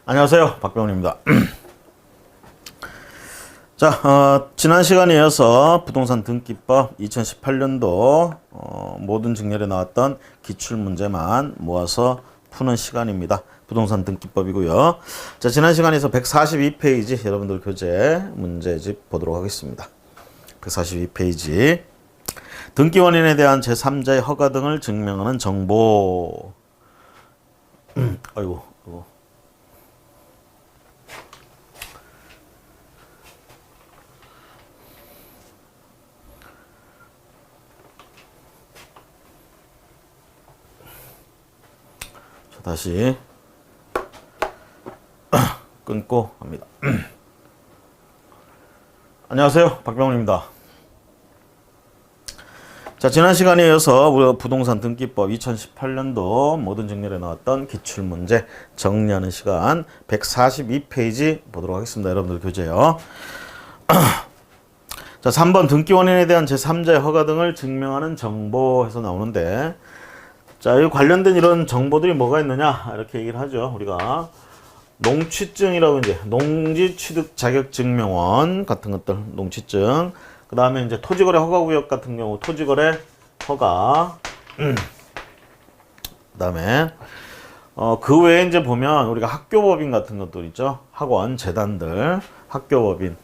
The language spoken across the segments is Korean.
안녕하세요, 박병훈입니다. 자, 지난 시간에 이어서 부동산 등기법 2018년도 모든 증렬에 나왔던 기출문제만 모아서 푸는 시간입니다. 부동산 등기법이고요. 자, 지난 시간에서 142페이지 여러분들 교재 문제집 보도록 하겠습니다. 142페이지 등기원인에 대한 제3자의 허가 등을 증명하는 정보. 아이고. 다시 끊고 합니다. 안녕하세요, 박병훈입니다. 자, 지난 시간에 이어서 부동산 등기법 2018년도 모든 증렬에 나왔던 기출문제 정리하는 시간 142페이지 보도록 하겠습니다. 여러분들 교재요. 자, 3번 등기원인에 대한 제3자의 허가 등을 증명하는 정보에서 나오는데, 자, 이 관련된 이런 정보들이 뭐가 있느냐 이렇게 얘기를 하죠. 우리가 농취증이라고 이제 농지취득자격증명원 같은 것들, 농취증. 그 다음에 이제 토지거래 허가구역 같은 경우 토지거래 허가. 그 다음에 그 외에 이제 보면 우리가 학교법인 같은 것들 있죠. 학원, 재단들, 학교법인.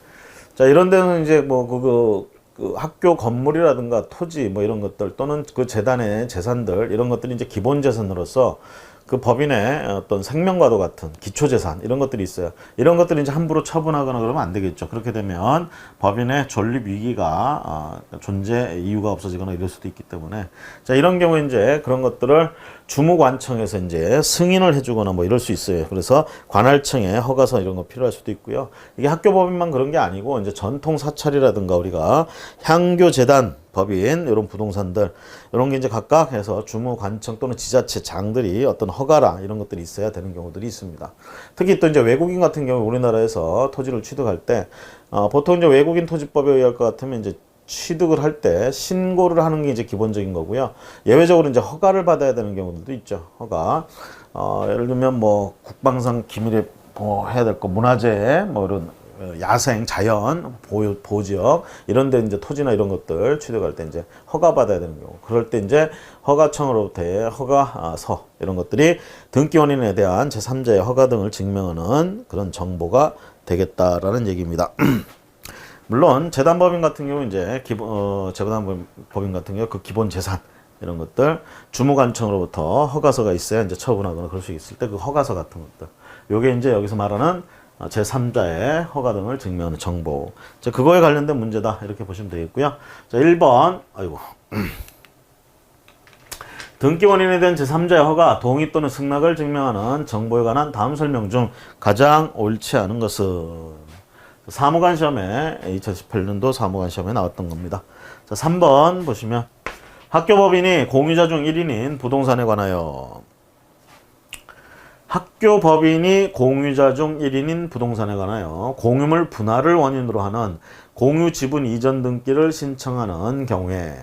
자, 이런 데는 이제 뭐 그 학교 건물이라든가 토지 뭐 이런 것들 또는 그 재단의 재산들 이런 것들이 이제 기본 재산으로서 그 법인의 어떤 생명과도 같은 기초재산 이런 것들이 있어요. 이런 것들이 이제 함부로 처분하거나 그러면 안 되겠죠. 그렇게 되면 법인의 존립 위기가 존재 이유가 없어지거나 이럴 수도 있기 때문에, 자, 이런 경우에 이제 그런 것들을 주무관청에서 이제 승인을 해주거나 뭐 이럴 수 있어요. 그래서 관할청에 허가서 이런 거 필요할 수도 있고요. 이게 학교법인만 그런 게 아니고 이제 전통사찰이라든가 우리가 향교재단 법인 이런 부동산들 이런 게 이제 각각 해서 주무관청 또는 지자체장들이 어떤 허가랑 이런 것들이 있어야 되는 경우들이 있습니다. 특히 또 이제 외국인 같은 경우 우리나라에서 토지를 취득할 때 보통 이제 외국인 토지법에 의할 것 같으면 이제 취득을 할 때 신고를 하는 게 이제 기본적인 거고요. 예외적으로 이제 허가를 받아야 되는 경우들도 있죠. 허가. 예를 들면 뭐 국방상 기밀에 해야 될 거, 문화재, 뭐 이런 야생, 자연, 보지역 이런 데 이제 토지나 이런 것들 취득할 때 이제 허가 받아야 되는 경우. 그럴 때 이제 허가청으로부터의 허가서 이런 것들이 등기원인에 대한 제3자의 허가 등을 증명하는 그런 정보가 되겠다라는 얘기입니다. 물론 재단법인 같은 경우 이제 재단법인 같은 경우 그 기본 재산 이런 것들 주무관청으로부터 허가서가 있어야 이제 처분하거나 그럴 수 있을 때 그 허가서 같은 것들, 요게 이제 여기서 말하는 제3자의 허가 등을 증명하는 정보. 자, 그거에 관련된 문제다 이렇게 보시면 되겠고요. 자, 1번 등기원인에 대한 제3자의 허가, 동의 또는 승낙을 증명하는 정보에 관한 다음 설명 중 가장 옳지 않은 것은. 사무관 시험에 2018년도 사무관 시험에 나왔던 겁니다. 자, 3번 보시면 학교법인이 공유자 중 1인인 부동산에 관하여, 학교법인이 공유자 중 1인인 부동산에 관하여 공유물 분할을 원인으로 하는 공유 지분 이전 등기를 신청하는 경우에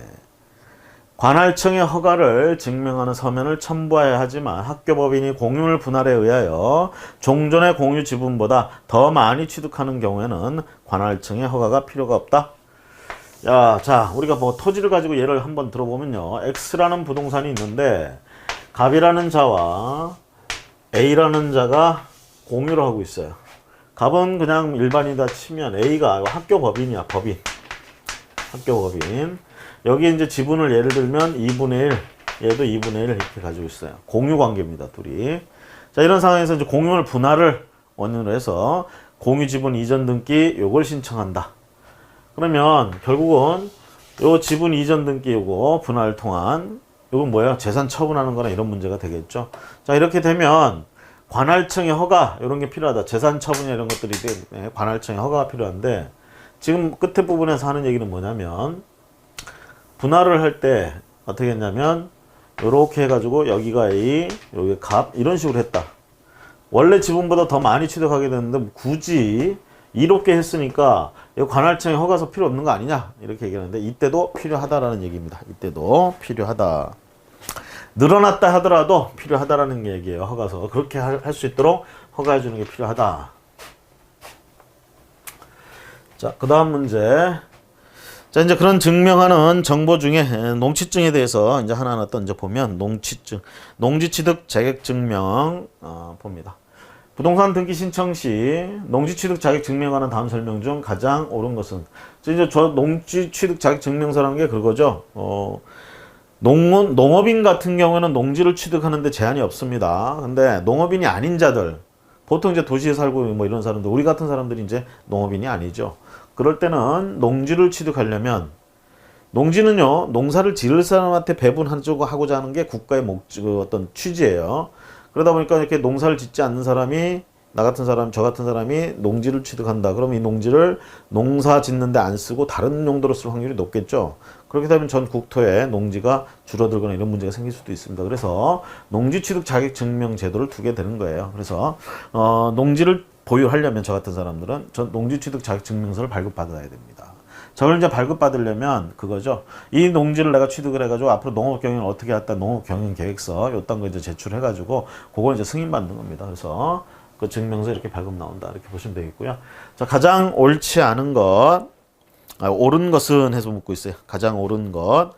관할청의 허가를 증명하는 서면을 첨부해야 하지만 학교법인이 공유물 분할에 의하여 종전의 공유 지분보다 더 많이 취득하는 경우에는 관할청의 허가가 필요가 없다. 자, 우리가 뭐 토지를 가지고 예를 한번 들어보면요. X라는 부동산이 있는데 갑이라는 자와 A라는 자가 공유를 하고 있어요. 갑은 그냥 일반이다 치면 A가 학교법인이야, 법인. 학교법인. 여기 이제 지분을 예를 들면 2분의 1, 얘도 2분의 1 이렇게 가지고 있어요. 공유 관계입니다, 둘이. 자, 이런 상황에서 이제 공유물 분할을 원인으로 해서 공유 지분 이전 등기 요걸 신청한다. 그러면 결국은 요 지분 이전 등기 요거 분할 통한 요건 뭐예요? 재산 처분하는 거나 이런 문제가 되겠죠. 자, 이렇게 되면 관할청의 허가 이런 게 필요하다. 재산 처분이나 이런 것들이 관할청의 허가가 필요한데, 지금 끝에 부분에서 하는 얘기는 뭐냐면 분할을 할 때 어떻게 했냐면 요렇게 해가지고 여기가 A, 여기 갑 이런 식으로 했다. 원래 지분보다 더 많이 취득하게 되는데 굳이 이렇게 했으니까 관할청의 허가서 필요 없는 거 아니냐 이렇게 얘기하는데, 이때도 필요하다라는 얘기입니다. 이때도 필요하다. 늘어났다 하더라도 필요하다라는 얘기예요. 허가서. 그렇게 할 수 있도록 허가해 주는 게 필요하다. 자, 그 다음 문제. 자, 이제 그런 증명하는 정보 중에 농취증에 대해서 이제 하나하나 또 이제 보면 농취증, 농지취득 자격증명 봅니다. 부동산 등기 신청 시 농지취득 자격증명하는 다음 설명 중 가장 옳은 것은 이제 저 농지취득 자격증명서라는 게 그거죠. 농업인 같은 경우는 농지를 취득하는데 제한이 없습니다. 근데 농업인이 아닌 자들, 보통 이제 도시에 살고 뭐 이런 사람들, 우리 같은 사람들이 이제 농업인이 아니죠. 그럴 때는 농지를 취득하려면 농지는요, 농사를 지을 사람한테 배분하고자 하는 게 국가의 어떤 취지예요. 그러다 보니까 이렇게 농사를 짓지 않는 사람이, 나 같은 사람, 저 같은 사람이 농지를 취득한다. 그럼 이 농지를 농사 짓는데 안 쓰고 다른 용도로 쓸 확률이 높겠죠. 그렇게 되면 전 국토에 농지가 줄어들거나 이런 문제가 생길 수도 있습니다. 그래서 농지 취득 자격 증명 제도를 두게 되는 거예요. 그래서 농지를 보유하려면 저 같은 사람들은 전 농지 취득 자격 증명서를 발급받아야 됩니다. 저걸 이제 발급받으려면 그거죠. 이 농지를 내가 취득을 해가지고 앞으로 농업 경영을 어떻게 할까, 농업 경영 계획서 요딴 거 이제 제출해가지고 그걸 이제 승인받는 겁니다. 그래서 그 증명서 이렇게 발급 나온다 이렇게 보시면 되겠고요. 자, 가장 옳지 않은 것, 옳은 것은 해서 묻고 있어요. 가장 옳은 것.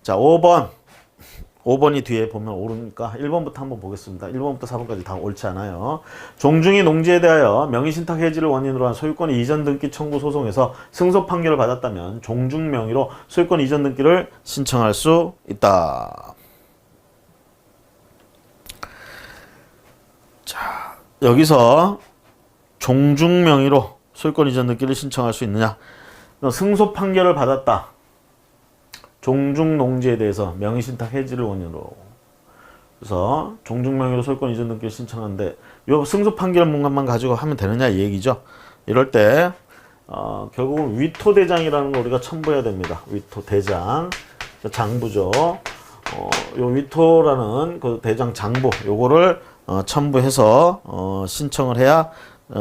자, 5번이 뒤에 보면 옳으니까 1번부터 한번 보겠습니다. 1번부터 4번까지 다 옳지 않아요. 종중이 농지에 대하여 명의신탁 해지를 원인으로 한 소유권 이전 등기 청구 소송에서 승소 판결을 받았다면 종중 명의로 소유권 이전 등기를 신청할 수 있다. 자, 여기서 종중 명의로 소유권 이전 등기를 신청할 수 있느냐? 승소 판결을 받았다. 종중 농지에 대해서 명의신탁 해지를 원인으로. 그래서 종중 명의로 소유권 이전 등기를 신청하는데 요 승소 판결문만 가지고 하면 되느냐 이 얘기죠. 이럴 때 결국은 위토대장이라는 걸 우리가 첨부해야 됩니다. 위토대장, 장부죠. 요 위토라는 그 대장 장부 요거를 첨부해서 신청을 해야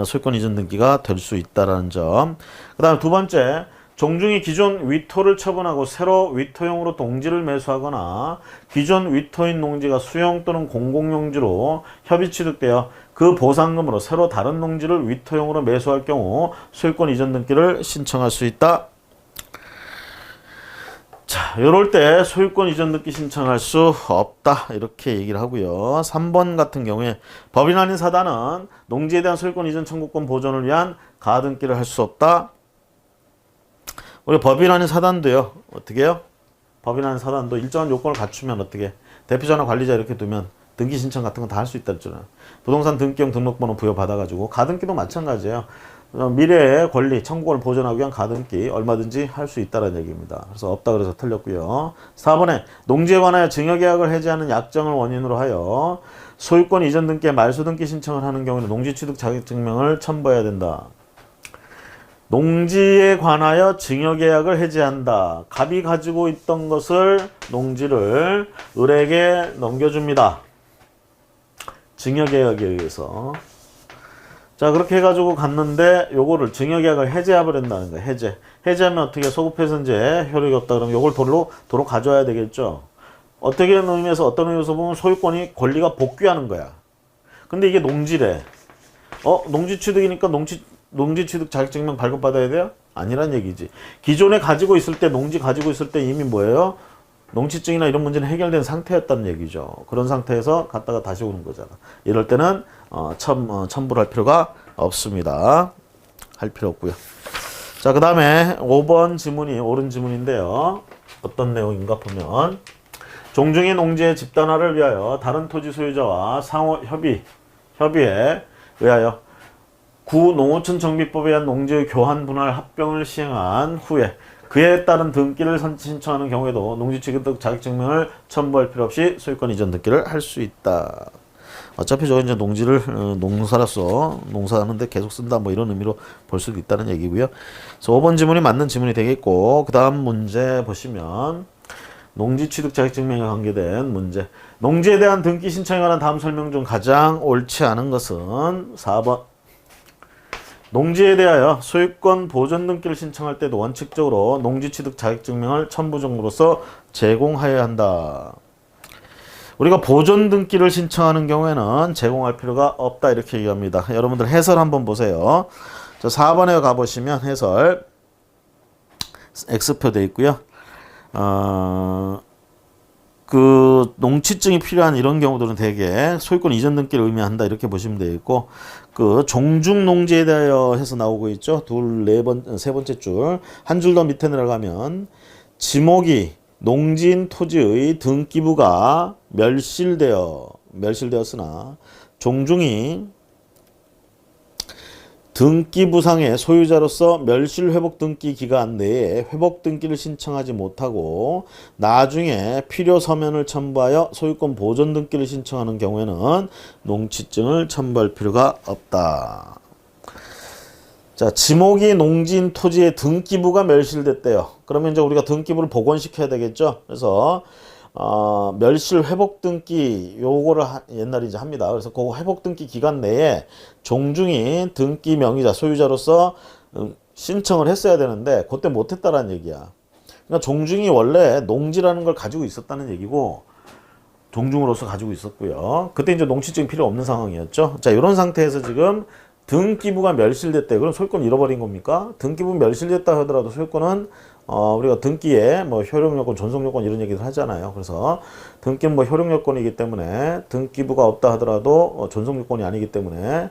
소유권 이전 등기가 될 수 있다라는 점. 그 다음에 두 번째, 종중이 기존 위토를 처분하고 새로 위토용으로 농지를 매수하거나 기존 위토인 농지가 수용 또는 공공용지로 협의 취득되어 그 보상금으로 새로 다른 농지를 위토용으로 매수할 경우 소유권 이전 등기를 신청할 수 있다. 자, 이럴 때 소유권 이전 등기 신청할 수 없다 이렇게 얘기를 하고요. 3번 같은 경우에 법인 아닌 사단은 농지에 대한 소유권 이전 청구권 보존을 위한 가등기를 할 수 없다. 우리 법인 아닌 사단도요. 어떻게 해요? 법인 아닌 사단도 일정한 요건을 갖추면 어떻게 대표자나 관리자 이렇게 두면 등기 신청 같은 거 다 할 수 있다 했잖아요. 부동산 등기형 등록번호 부여받아가지고 가등기도 마찬가지예요. 미래의 권리, 청구권을 보존하기 위한 가등기 얼마든지 할 수 있다는 얘기입니다. 그래서 없다 그래서 틀렸고요. 4번에 농지에 관하여 증여계약을 해지하는 약정을 원인으로 하여 소유권 이전 등기에 말소 등기 신청을 하는 경우에는 농지 취득 자격증명을 첨부해야 된다. 농지에 관하여 증여계약을 해지한다. 갑이 가지고 있던 것을 농지를 을에게 넘겨줍니다. 증여계약에 의해서. 자, 그렇게 해가지고 갔는데 요거를 증여계약을 해제해버린다는 거예요. 해제하면 어떻게 소급해서 이제 효력이 없다 그러면 요걸 도로 가져와야 되겠죠. 어떻게 의미에서 어떤 의미에서 보면 소유권이 권리가 복귀하는 거야. 근데 이게 농지래. 농지 취득이니까 농지 취득 자격증명 발급받아야 돼요? 아니란 얘기지. 기존에 가지고 있을 때 농지 가지고 있을 때 이미 뭐예요? 농취증이나 이런 문제는 해결된 상태였다는 얘기죠. 그런 상태에서 갔다가 다시 오는 거잖아. 이럴 때는 첨부를 할 필요가 없습니다. 할 필요 없고요. 자, 그 다음에 5번 지문이 옳은 지문인데요. 어떤 내용인가 보면 종중의 농지의 집단화를 위하여 다른 토지 소유자와 상호 협의에 의하여 구농어촌 정비법에 의한 농지의 교환 분할 합병을 시행한 후에 그에 따른 등기를 신청하는 경우에도 농지 취득 자격증명을 첨부할 필요 없이 소유권 이전 등기를 할 수 있다. 어차피 저거 이제 농지를 농사로서 농사하는데 계속 쓴다 뭐 이런 의미로 볼 수도 있다는 얘기고요. 그래서 5번 지문이 맞는 지문이 되겠고 그 다음 문제 보시면 농지 취득 자격증명에 관계된 문제. 농지에 대한 등기 신청에 관한 다음 설명 중 가장 옳지 않은 것은 4번. 농지에 대하여 소유권 보존 등기를 신청할 때도 원칙적으로 농지 취득 자격증명을 첨부 정보로서 제공하여야 한다. 우리가 보존 등기를 신청하는 경우에는 제공할 필요가 없다 이렇게 얘기합니다. 여러분들 해설 한번 보세요. 저 4번에 가보시면 해설 X표 돼 있고요. 그 농취증이 필요한 이런 경우들은 대개 소유권 이전 등기를 의미한다 이렇게 보시면 되겠고, 그 종중 농지에 대하여 해서 나오고 있죠. 세 번째 줄 한 줄 더 밑에 내려가면 지목이 농지인 토지의 등기부가 멸실되었으나 종중이 등기부상의 소유자로서 멸실회복 등기 기간 내에 회복 등기를 신청하지 못하고 나중에 필요 서면을 첨부하여 소유권 보존 등기를 신청하는 경우에는 농취증을 첨부할 필요가 없다. 자, 지목이 농지인 토지의 등기부가 멸실됐대요. 그러면 이제 우리가 등기부를 복원시켜야 되겠죠. 그래서 멸실 회복 등기 요거를 옛날에 이제 합니다. 그래서 그 회복 등기 기간 내에 종중이 등기 명의자 소유자로서 신청을 했어야 되는데 그때 못했다라는 얘기야. 그러니까 종중이 원래 농지라는 걸 가지고 있었다는 얘기고 종중으로서 가지고 있었고요. 그때 이제 농취증이 필요 없는 상황이었죠. 자, 이런 상태에서 지금 등기부가 멸실됐대. 그럼 소유권 잃어버린 겁니까? 등기부 멸실됐다 하더라도 소유권은 우리가 등기에 뭐 효력요건, 존속요건 이런 얘기를 하잖아요. 그래서 등기는 뭐 효력요건이기 때문에 등기부가 없다 하더라도 존속요건이 아니기 때문에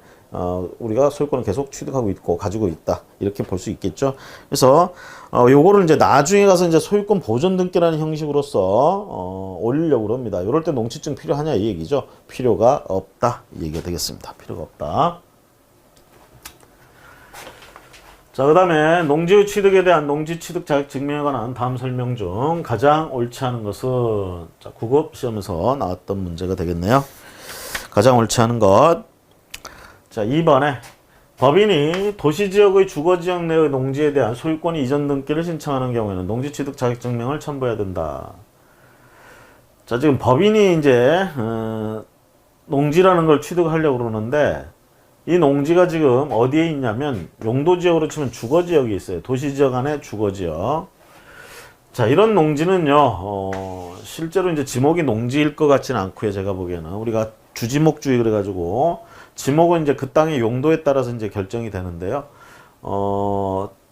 우리가 소유권을 계속 취득하고 있고 가지고 있다 이렇게 볼 수 있겠죠. 그래서 요거를 이제 나중에 가서 이제 소유권 보존 등기라는 형식으로서 올리려고 합니다. 이럴 때 농취증 필요하냐 이 얘기죠. 필요가 없다 이 얘기가 되겠습니다. 필요가 없다. 자, 그 다음에 농지의 취득에 대한 농지 취득 자격 증명에 관한 다음 설명 중 가장 옳지 않은 것은, 자, 9급 시험에서 나왔던 문제가 되겠네요. 가장 옳지 않은 것. 자, 2번에 법인이 도시지역의 주거지역 내의 농지에 대한 소유권 이전 등기를 신청하는 경우에는 농지 취득 자격 증명을 첨부해야 된다. 자, 지금 법인이 이제 농지라는 걸 취득하려고 그러는데 이 농지가 지금 어디에 있냐면 용도지역으로 치면 주거지역이 있어요. 도시지역 안에 주거지역. 자, 이런 농지는요, 실제로 이제 지목이 농지일 것 같지는 않고요. 제가 보기에는 우리가 주지목주의 그래가지고 지목은 이제 그 땅의 용도에 따라서 이제 결정이 되는데요.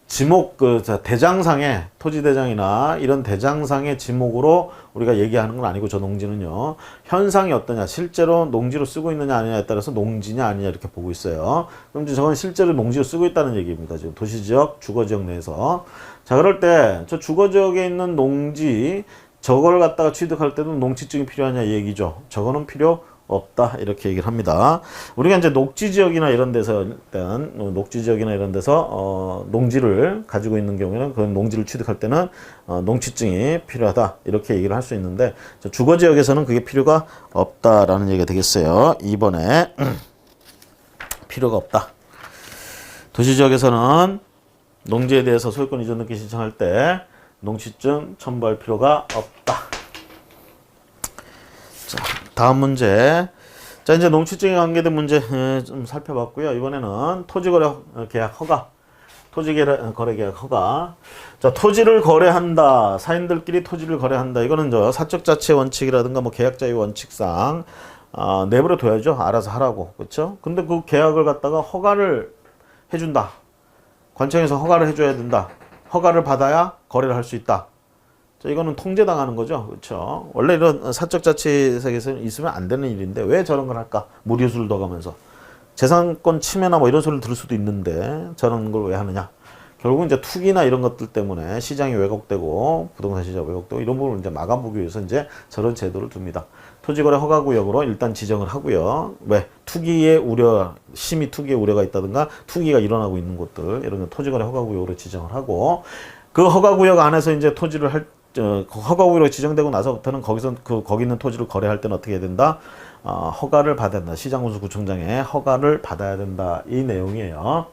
지목 대장상의 토지대장이나 이런 대장상의 지목으로 우리가 얘기하는 건 아니고 저 농지는요. 현상이 어떠냐, 실제로 농지로 쓰고 있느냐 아니냐에 따라서 농지냐 아니냐 이렇게 보고 있어요. 그럼 이제 저건 실제로 농지로 쓰고 있다는 얘기입니다. 지금 도시지역, 주거지역 내에서. 자, 그럴 때 저 주거지역에 있는 농지 저걸 갖다가 취득할 때도 농취증이 필요하냐 이 얘기죠. 저거는 필요 없다 이렇게 얘기를 합니다. 우리가 이제 녹지지역이나 이런 데서 일단 농지를 가지고 있는 경우에는 그 농지를 취득할 때는 농취증이 필요하다 이렇게 얘기를 할 수 있는데 주거지역에서는 그게 필요가 없다라는 얘기가 되겠어요. 2번에 필요가 없다. 도시지역에서는 농지에 대해서 소유권 이전 등기 신청할 때 농취증 첨부할 필요가 없다. 자, 다음 문제. 자, 이제 농취증에 관계된 문제 좀 살펴봤고요. 이번에는 토지거래 계약 허가. 토지거래 계약 허가. 자, 토지를 거래한다. 사인들끼리 토지를 거래한다. 이거는 저 사적 자치 원칙이라든가 뭐 계약 자유 원칙상 내버려 둬야죠. 알아서 하라고. 그렇죠? 근데 그 계약을 갖다가 허가를 해준다. 관청에서 허가를 해줘야 된다. 허가를 받아야 거래를 할 수 있다. 자, 이거는 통제당하는 거죠. 그렇죠? 원래 이런 사적 자치 세계에서 있으면 안 되는 일인데 왜 저런 걸 할까? 무리수를 더 가면서. 재산권 침해나 뭐 이런 소리를 들을 수도 있는데 저런 걸 왜 하느냐? 결국은 이제 투기나 이런 것들 때문에 시장이 왜곡되고 부동산 시장 왜곡되고 이런 부분을 이제 막아보기 위해서 이제 저런 제도를 둡니다. 토지거래 허가구역으로 일단 지정을 하고요. 왜? 투기의 우려, 심히 투기의 우려가 있다든가 투기가 일어나고 있는 곳들 이런 토지거래 허가구역으로 지정을 하고 그 허가구역 안에서 이제 토지를 허가구역으로 지정되고 나서부터는 거기서 거기 있는 토지를 거래할 때는 어떻게 해야 된다? 허가를 받아야 된다. 시장군수구청장에 허가를 받아야 된다. 이 내용이에요.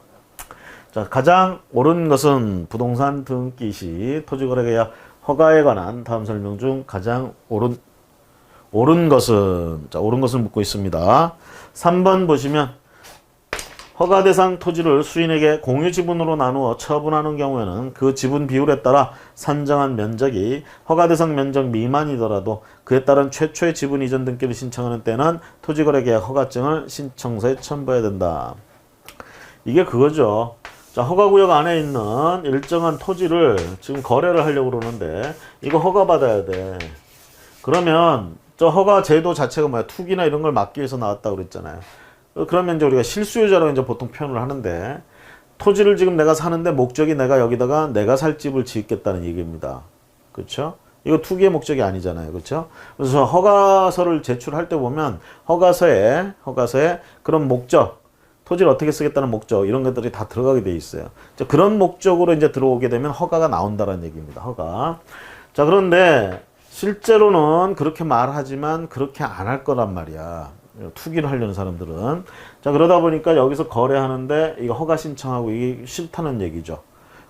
자, 가장 옳은 것은 부동산 등기 시 토지거래계약 허가에 관한 다음 설명 중 가장 옳은 것은, 자, 옳은 것을 묻고 있습니다. 3번 보시면 허가 대상 토지를 수인에게 공유 지분으로 나누어 처분하는 경우에는 그 지분 비율에 따라 산정한 면적이 허가 대상 면적 미만이더라도 그에 따른 최초의 지분 이전 등기를 신청하는 때는 토지거래계약 허가증을 신청서에 첨부해야 된다. 이게 그거죠. 자, 허가구역 안에 있는 일정한 토지를 지금 거래를 하려고 그러는데 이거 허가받아야 돼. 그러면 저 허가 제도 자체가 뭐야? 투기나 이런 걸 막기 위해서 나왔다고 그랬잖아요. 그러면 이제 우리가 실수요자로 이제 보통 표현을 하는데 토지를 지금 내가 사는데 목적이 내가 여기다가 내가 살 집을 짓겠다는 얘기입니다. 그렇죠? 이거 투기의 목적이 아니잖아요. 그렇죠? 그래서 허가서를 제출할 때 보면 허가서에 그런 목적, 토지를 어떻게 쓰겠다는 목적 이런 것들이 다 들어가게 돼 있어요. 자, 그런 목적으로 이제 들어오게 되면 허가가 나온다는 얘기입니다. 허가. 자, 그런데 실제로는 그렇게 말하지만 그렇게 안 할 거란 말이야. 투기를 하려는 사람들은. 자, 그러다 보니까 여기서 거래하는데 이거 허가 신청하고 이게 싫다는 얘기죠.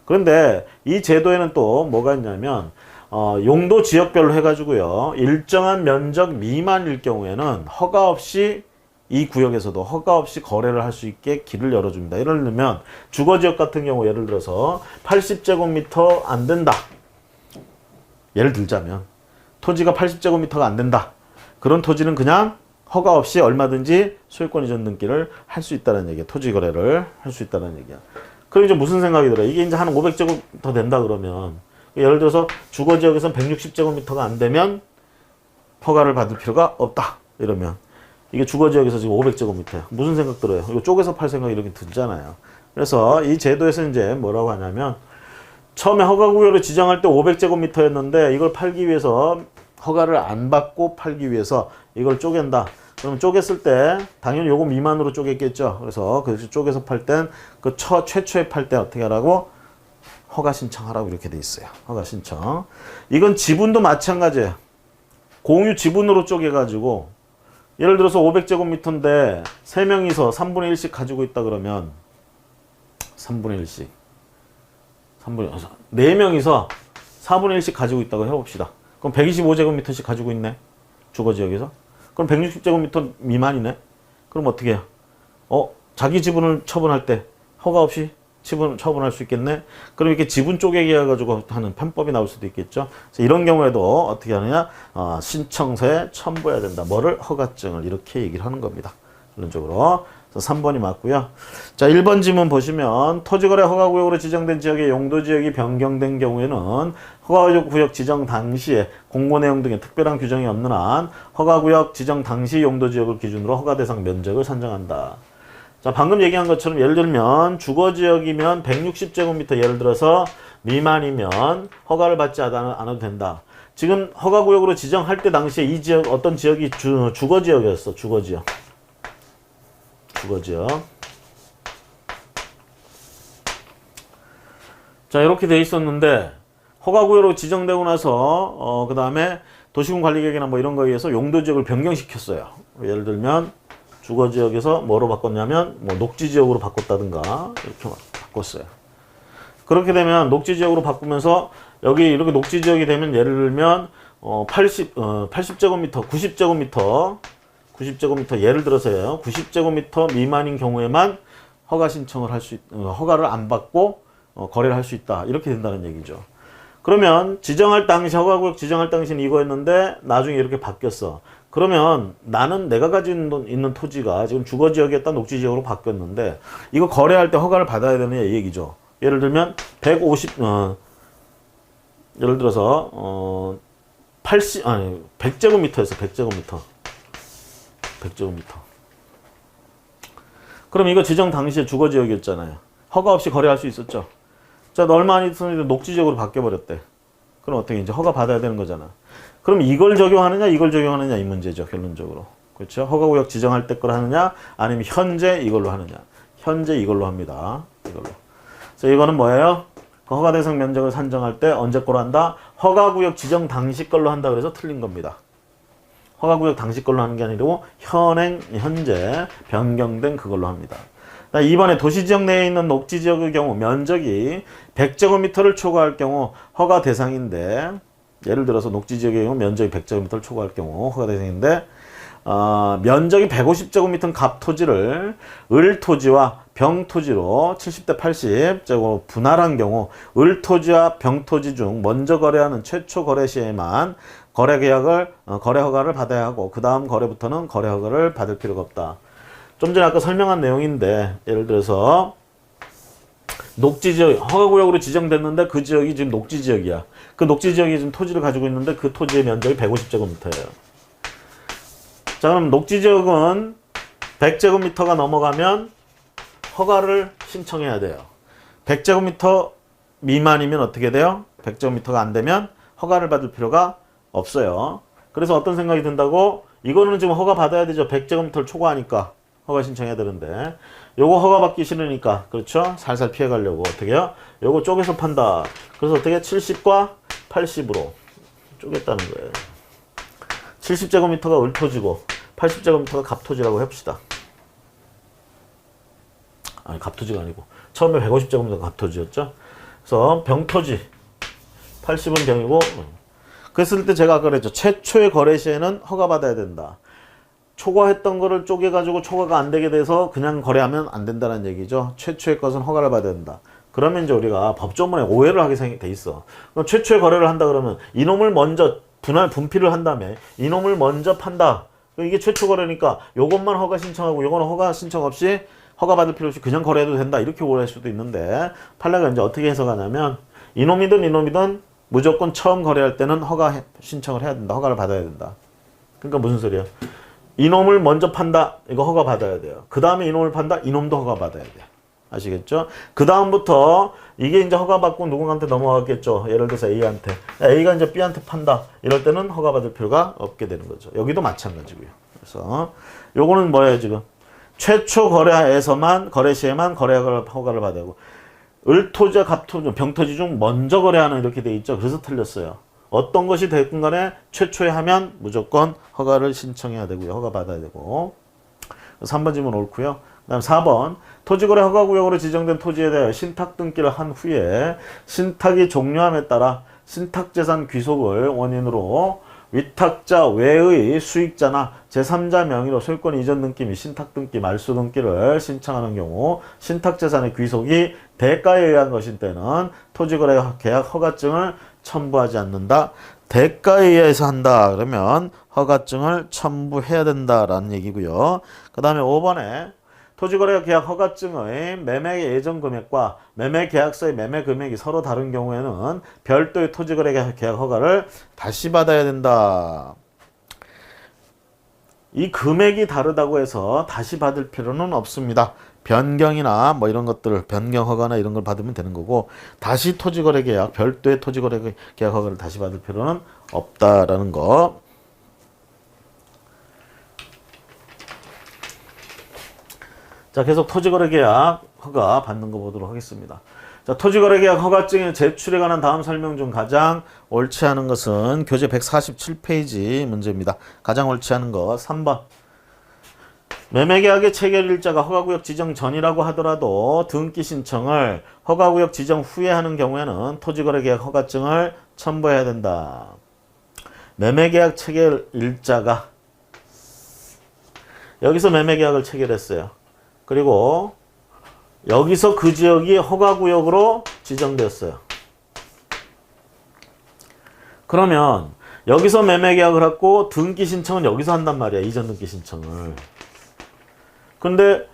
그런데 이 제도에는 또 뭐가 있냐면 용도 지역별로 해가지고요. 일정한 면적 미만일 경우에는 허가 없이 이 구역에서도 허가 없이 거래를 할 수 있게 길을 열어줍니다. 예를 들면 주거지역 같은 경우 예를 들어서 80제곱미터 안 된다. 예를 들자면 토지가 80제곱미터가 안 된다. 그런 토지는 그냥 허가 없이 얼마든지 소유권 이전 등기를 할 수 있다는 얘기야. 토지 거래를 할 수 있다는 얘기야. 그럼 이제 무슨 생각이 들어요? 이게 이제 한 500제곱미터 된다 그러면 예를 들어서 주거지역에서는 160제곱미터가 안 되면 허가를 받을 필요가 없다. 이러면 이게 주거지역에서 지금 500제곱미터야. 무슨 생각 들어요? 이거 쪼개서 팔 생각이 이렇게 들잖아요. 그래서 이 제도에서 이제 뭐라고 하냐면 처음에 허가구역을 지정할 때 500제곱미터였는데 이걸 팔기 위해서 허가를 안 받고 팔기 위해서 이걸 쪼갠다. 그럼 쪼갰을 때 당연히 요거 미만으로 쪼갰겠죠. 그래서 그 쪼개서 팔 땐 그 최초에 팔 때 어떻게 하라고? 허가 신청하라고 이렇게 돼 있어요. 허가 신청. 이건 지분도 마찬가지예요. 공유 지분으로 쪼개가지고 예를 들어서 500제곱미터인데 3명이서 3분의 1씩 가지고 있다 그러면 3분의 1씩 4명이서 4분의 1씩 가지고 있다고 해봅시다. 그럼 125제곱미터씩 가지고 있네. 주거지역에서. 그럼 160제곱미터 미만이네. 그럼 어떻게 해요? 자기 지분을 처분할 때 허가 없이 지분 처분할 수 있겠네. 그럼 이렇게 지분 쪼개기 해가지고 하는 편법이 나올 수도 있겠죠. 그래서 이런 경우에도 어떻게 하느냐? 신청서에 첨부해야 된다. 뭐를? 허가증을 이렇게 얘기를 하는 겁니다. 결론적으로. 그래서 3번이 맞고요. 자, 1번 지문 보시면 토지거래 허가구역으로 지정된 지역의 용도지역이 변경된 경우에는 허가구역 지정 당시에 공고 내용 등의 특별한 규정이 없는 한 허가구역 지정 당시 용도지역을 기준으로 허가대상 면적을 산정한다. 자, 방금 얘기한 것처럼 예를 들면 주거지역이면 160제곱미터 예를 들어서 미만이면 허가를 받지 않아도 된다. 지금 허가구역으로 지정할 때 당시에 이 지역 어떤 지역이 주거지역이었어. 주거지역. 자, 이렇게 돼 있었는데 허가구역으로 지정되고 나서 그 다음에 도시군관리계획이나 뭐 이런 거에 의해서 용도지역을 변경시켰어요. 예를 들면 주거지역에서 뭐로 바꿨냐면 뭐 녹지지역으로 바꿨다든가 이렇게 바꿨어요. 그렇게 되면 녹지지역으로 바꾸면서 여기 이렇게 녹지지역이 되면 예를 들면 80제곱미터, 90제곱미터 예를 들어서요. 90제곱미터 미만인 경우에만 허가 신청을 허가를 안 받고 거래를 할 수 있다. 이렇게 된다는 얘기죠. 그러면 지정할 당시 허가구역 지정할 당시는 이거였는데 나중에 이렇게 바뀌었어. 그러면 나는 내가 가지고 있는 토지가 지금 주거지역이었다 녹지지역으로 바뀌었는데 이거 거래할 때 허가를 받아야 되느냐 이 얘기죠. 예를 들면 100제곱미터였어. 100제곱미터. 그럼 이거 지정 당시에 주거지역이었잖아요. 허가 없이 거래할 수 있었죠. 자, 얼마 안 있었는데 녹지지역으로 바뀌어버렸대. 그럼 어떻게 이제 허가 받아야 되는 거잖아. 그럼 이걸 적용하느냐 이걸 적용하느냐 이 문제죠. 결론적으로. 그렇죠? 허가구역 지정할 때 걸 하느냐 아니면 현재 이걸로 하느냐. 현재 이걸로 합니다. 이걸로. 그래서 이거는 뭐예요? 그 허가 대상 면적을 산정할 때 언제 걸로 한다? 허가구역 지정 당시 걸로 한다 그래서 틀린 겁니다. 허가구역 당시 걸로 하는 게 아니고 현재 변경된 그걸로 합니다. 2번에 도시지역 내에 있는 녹지지역의 경우 면적이 100제곱미터를 초과할 경우 허가 대상인데 예를 들어서 녹지지역의 경우 면적이 100제곱미터를 초과할 경우 허가 대상인데 면적이 150제곱미터 갑 토지를 을 토지와 병 토지로 70대 80제곱 분할한 경우 을 토지와 병 토지 중 먼저 거래하는 최초 거래 시에만 거래 계약을 거래 허가를 받아야 하고 그 다음 거래부터는 거래 허가를 받을 필요가 없다. 좀 전에 아까 설명한 내용인데 예를 들어서 녹지 지역 허가구역으로 지정됐는데 그 지역이 지금 녹지 지역이야. 그 녹지 지역이 지금 토지를 가지고 있는데 그 토지의 면적이 150제곱미터예요. 자, 그럼 녹지 지역은 100제곱미터가 넘어가면 허가를 신청해야 돼요. 100제곱미터 미만이면 어떻게 돼요? 100제곱미터가 안 되면 허가를 받을 필요가 없어요. 그래서 어떤 생각이 든다고? 이거는 지금 허가 받아야 되죠. 100제곱미터를 초과하니까 허가 신청해야 되는데 요거 허가 받기 싫으니까 그렇죠? 살살 피해 가려고 어떻게 해요? 요거 쪼개서 판다. 그래서 어떻게 70과 80으로 쪼갰다는 거예요. 70제곱미터가 을토지고 80제곱미터가 갑토지라고 해봅시다. 아니 갑토지가 아니고 처음에 150제곱미터가 갑토지였죠. 그래서 병토지 80은 병이고 그랬을 때 제가 아까 그랬죠. 최초의 거래 시에는 허가 받아야 된다. 초과했던 거를 쪼개가지고 초과가 안 되게 돼서 그냥 거래하면 안 된다는 얘기죠. 최초의 것은 허가를 받아야 된다. 그러면 이제 우리가 법조문에 오해를 하게 돼 있어. 그럼 최초의 거래를 한다 그러면 이놈을 먼저 분필을 한 다음에 이놈을 먼저 판다. 이게 최초 거래니까 요것만 허가 신청하고 요거는 허가 신청 없이 허가 받을 필요 없이 그냥 거래해도 된다. 이렇게 오해할 수도 있는데 판례가 이제 어떻게 해석하냐면 이놈이든 무조건 처음 거래할 때는 허가 신청을 해야 된다. 허가를 받아야 된다. 그러니까 무슨 소리야? 이놈을 먼저 판다. 이거 허가 받아야 돼요. 그 다음에 이놈을 판다. 이놈도 허가 받아야 돼. 아시겠죠? 그 다음부터 이게 이제 허가 받고 누군가한테 넘어가겠죠. 예를 들어서 A한테. A가 이제 B한테 판다. 이럴 때는 허가 받을 필요가 없게 되는 거죠. 여기도 마찬가지고요. 그래서 요거는 뭐예요, 지금? 최초 거래에서만 거래 시에만 거래 허가를 받아야 하고 을토지와 갑토지, 병토지 중 먼저 거래하는 이렇게 돼 있죠. 그래서 틀렸어요. 어떤 것이 됐든 간에 최초에 하면 무조건 허가를 신청해야 되고요. 허가 받아야 되고. 3번 질문 옳고요. 그 다음 4번 토지거래 허가구역으로 지정된 토지에 대해 신탁 등기를 한 후에 신탁이 종료함에 따라 신탁재산 귀속을 원인으로 위탁자 외의 수익자나 제3자 명의로 소유권 이전 등기 및 신탁 등기, 말소 등기를 신청하는 경우 신탁재산의 귀속이 대가에 의한 것인 때는 토지거래 계약 허가증을 첨부하지 않는다. 대가에 의해서 한다. 그러면 허가증을 첨부해야 된다라는 얘기고요. 그 다음에 5번에 토지거래 계약 허가증의 매매 예정 금액과 매매 계약서의 매매 금액이 서로 다른 경우에는 별도의 토지거래 계약 허가를 다시 받아야 된다. 이 금액이 다르다고 해서 다시 받을 필요는 없습니다. 변경이나 뭐 이런 것들, 변경 허가나 이런 걸 받으면 되는 거고 다시 토지거래 계약, 별도의 토지거래 계약 허가를 다시 받을 필요는 없다라는 거. 자, 계속 토지거래 계약 허가 받는 거 보도록 하겠습니다. 자, 토지거래 계약 허가증의 제출에 관한 다음 설명 중 가장 옳지 않은 것은 교재 147페이지 문제입니다. 가장 옳지 않은 것 3번. 매매계약의 체결일자가 허가구역 지정 전이라고 하더라도 등기 신청을 허가구역 지정 후에 하는 경우에는 토지거래계약 허가증을 첨부해야 된다. 매매계약 체결일자가 여기서 매매계약을 체결했어요. 그리고 여기서 그 지역이 허가구역으로 지정되었어요. 그러면 여기서 매매계약을 하고 등기 신청은 여기서 한단 말이야. 이전 등기 신청을. 근데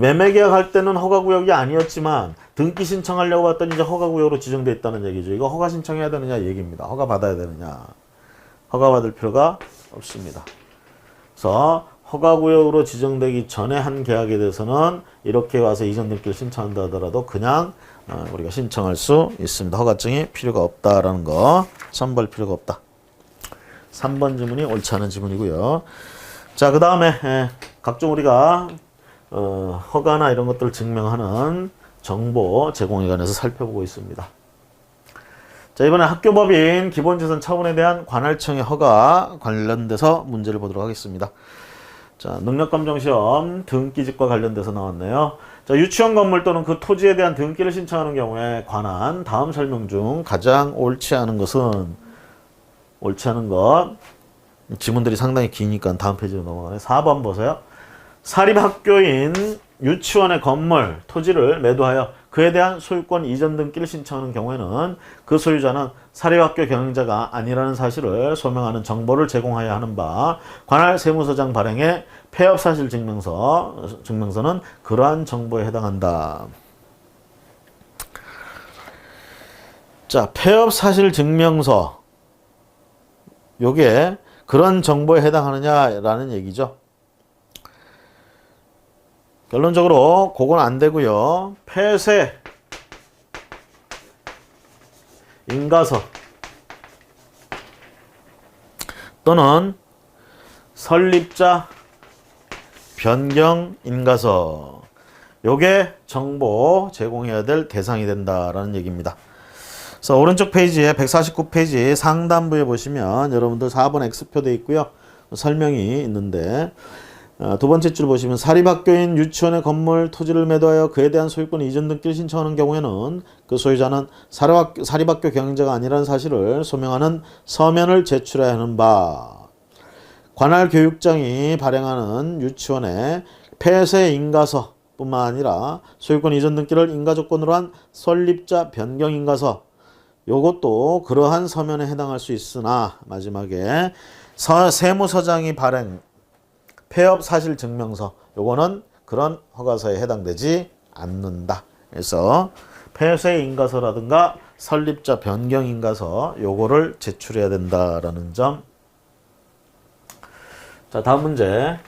매매계약 할 때는 허가구역이 아니었지만 등기 신청하려고 봤더니 이제 허가구역으로 지정되어 있다는 얘기죠. 이거 허가 신청해야 되느냐 얘기입니다. 허가 받아야 되느냐. 허가 받을 필요가 없습니다. 그래서 허가구역으로 지정되기 전에 한 계약에 대해서는 이렇게 와서 이전 등기를 신청한다 하더라도 그냥 우리가 신청할 수 있습니다. 허가증이 필요가 없다라는 거 첨부할 필요가 없다. 3번 지문이 옳지 않은 지문이고요. 자, 그 다음에 각종 우리가 허가나 이런 것들을 증명하는 정보 제공에 관해서 살펴보고 있습니다. 자, 이번에 학교법인 기본재산 처분에 대한 관할청의 허가 관련돼서 문제를 보도록 하겠습니다. 자, 능력검정시험 등기직과 관련돼서 나왔네요. 자, 유치원 건물 또는 그 토지에 대한 등기를 신청하는 경우에 관한 다음 설명 중 가장 옳지 않은 것은 옳지 않은 것 지문들이 상당히 기니까 다음 페이지로 넘어가네. 4번 보세요. 사립학교인 유치원의 건물, 토지를 매도하여 그에 대한 소유권 이전 등기를 신청하는 경우에는 그 소유자는 사립학교 경영자가 아니라는 사실을 소명하는 정보를 제공하여야 하는 바 관할 세무서장 발행의 폐업사실 증명서는 그러한 정보에 해당한다. 자, 폐업사실 증명서 요게 그런 정보에 해당하느냐라는 얘기죠. 결론적으로 그건 안 되고요. 폐쇄 인가서 또는 설립자 변경 인가서 요게 정보 제공해야 될 대상이 된다라는 얘기입니다. 그래서 오른쪽 페이지에 149페이지 상단부에 보시면 여러분들 4번 X표 돼 있고요. 설명이 있는데 두 번째 줄 보시면 사립학교인 유치원의 건물 토지를 매도하여 그에 대한 소유권 이전 등기를 신청하는 경우에는 그 소유자는 사립학교 경영자가 아니라는 사실을 소명하는 서면을 제출해야 하는 바 관할 교육장이 발행하는 유치원의 폐쇄 인가서 뿐만 아니라 소유권 이전 등기를 인가조건으로 한 설립자 변경 인가서 요것도 그러한 서면에 해당할 수 있으나 마지막에 세무서장이 발행 폐업 사실 증명서 요거는 그런 허가서에 해당되지 않는다. 그래서 폐쇄 인가서라든가 설립자 변경 인가서 요거를 제출해야 된다라는 점. 자, 다음 문제.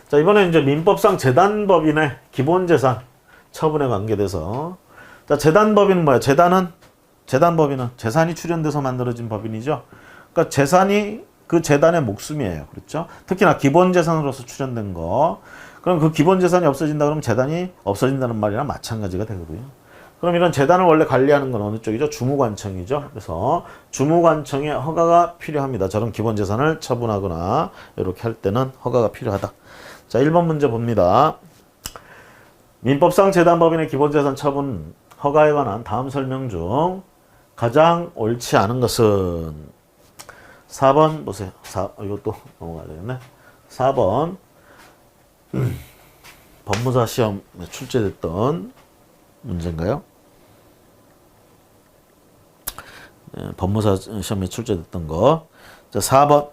자, 이번에 이제 민법상 재단법인의 기본재산 처분에 관계돼서 자, 재단법인은 뭐야? 재단법인은 재산이 출연돼서 만들어진 법인이죠. 그러니까 재산이 그 재단의 목숨이에요. 그렇죠? 특히나 기본재산으로서 출연된 거. 그럼 그 기본재산이 없어진다 그러면 재단이 없어진다는 말이랑 마찬가지가 되거든요. 그럼 이런 재단을 원래 관리하는 건 어느 쪽이죠? 주무관청이죠. 그래서 주무관청의 허가가 필요합니다. 저런 기본재산을 처분하거나 이렇게 할 때는 허가가 필요하다. 자, 1번 문제 봅니다. 민법상 재단법인의 기본재산 처분 허가에 관한 다음 설명 중 가장 옳지 않은 것은 4번 보세요. 이것도 넘어가야 되겠네. 4번 법무사 시험에 출제됐던 문제인가요? 네, 법무사 시험에 출제됐던 거. 자, 4번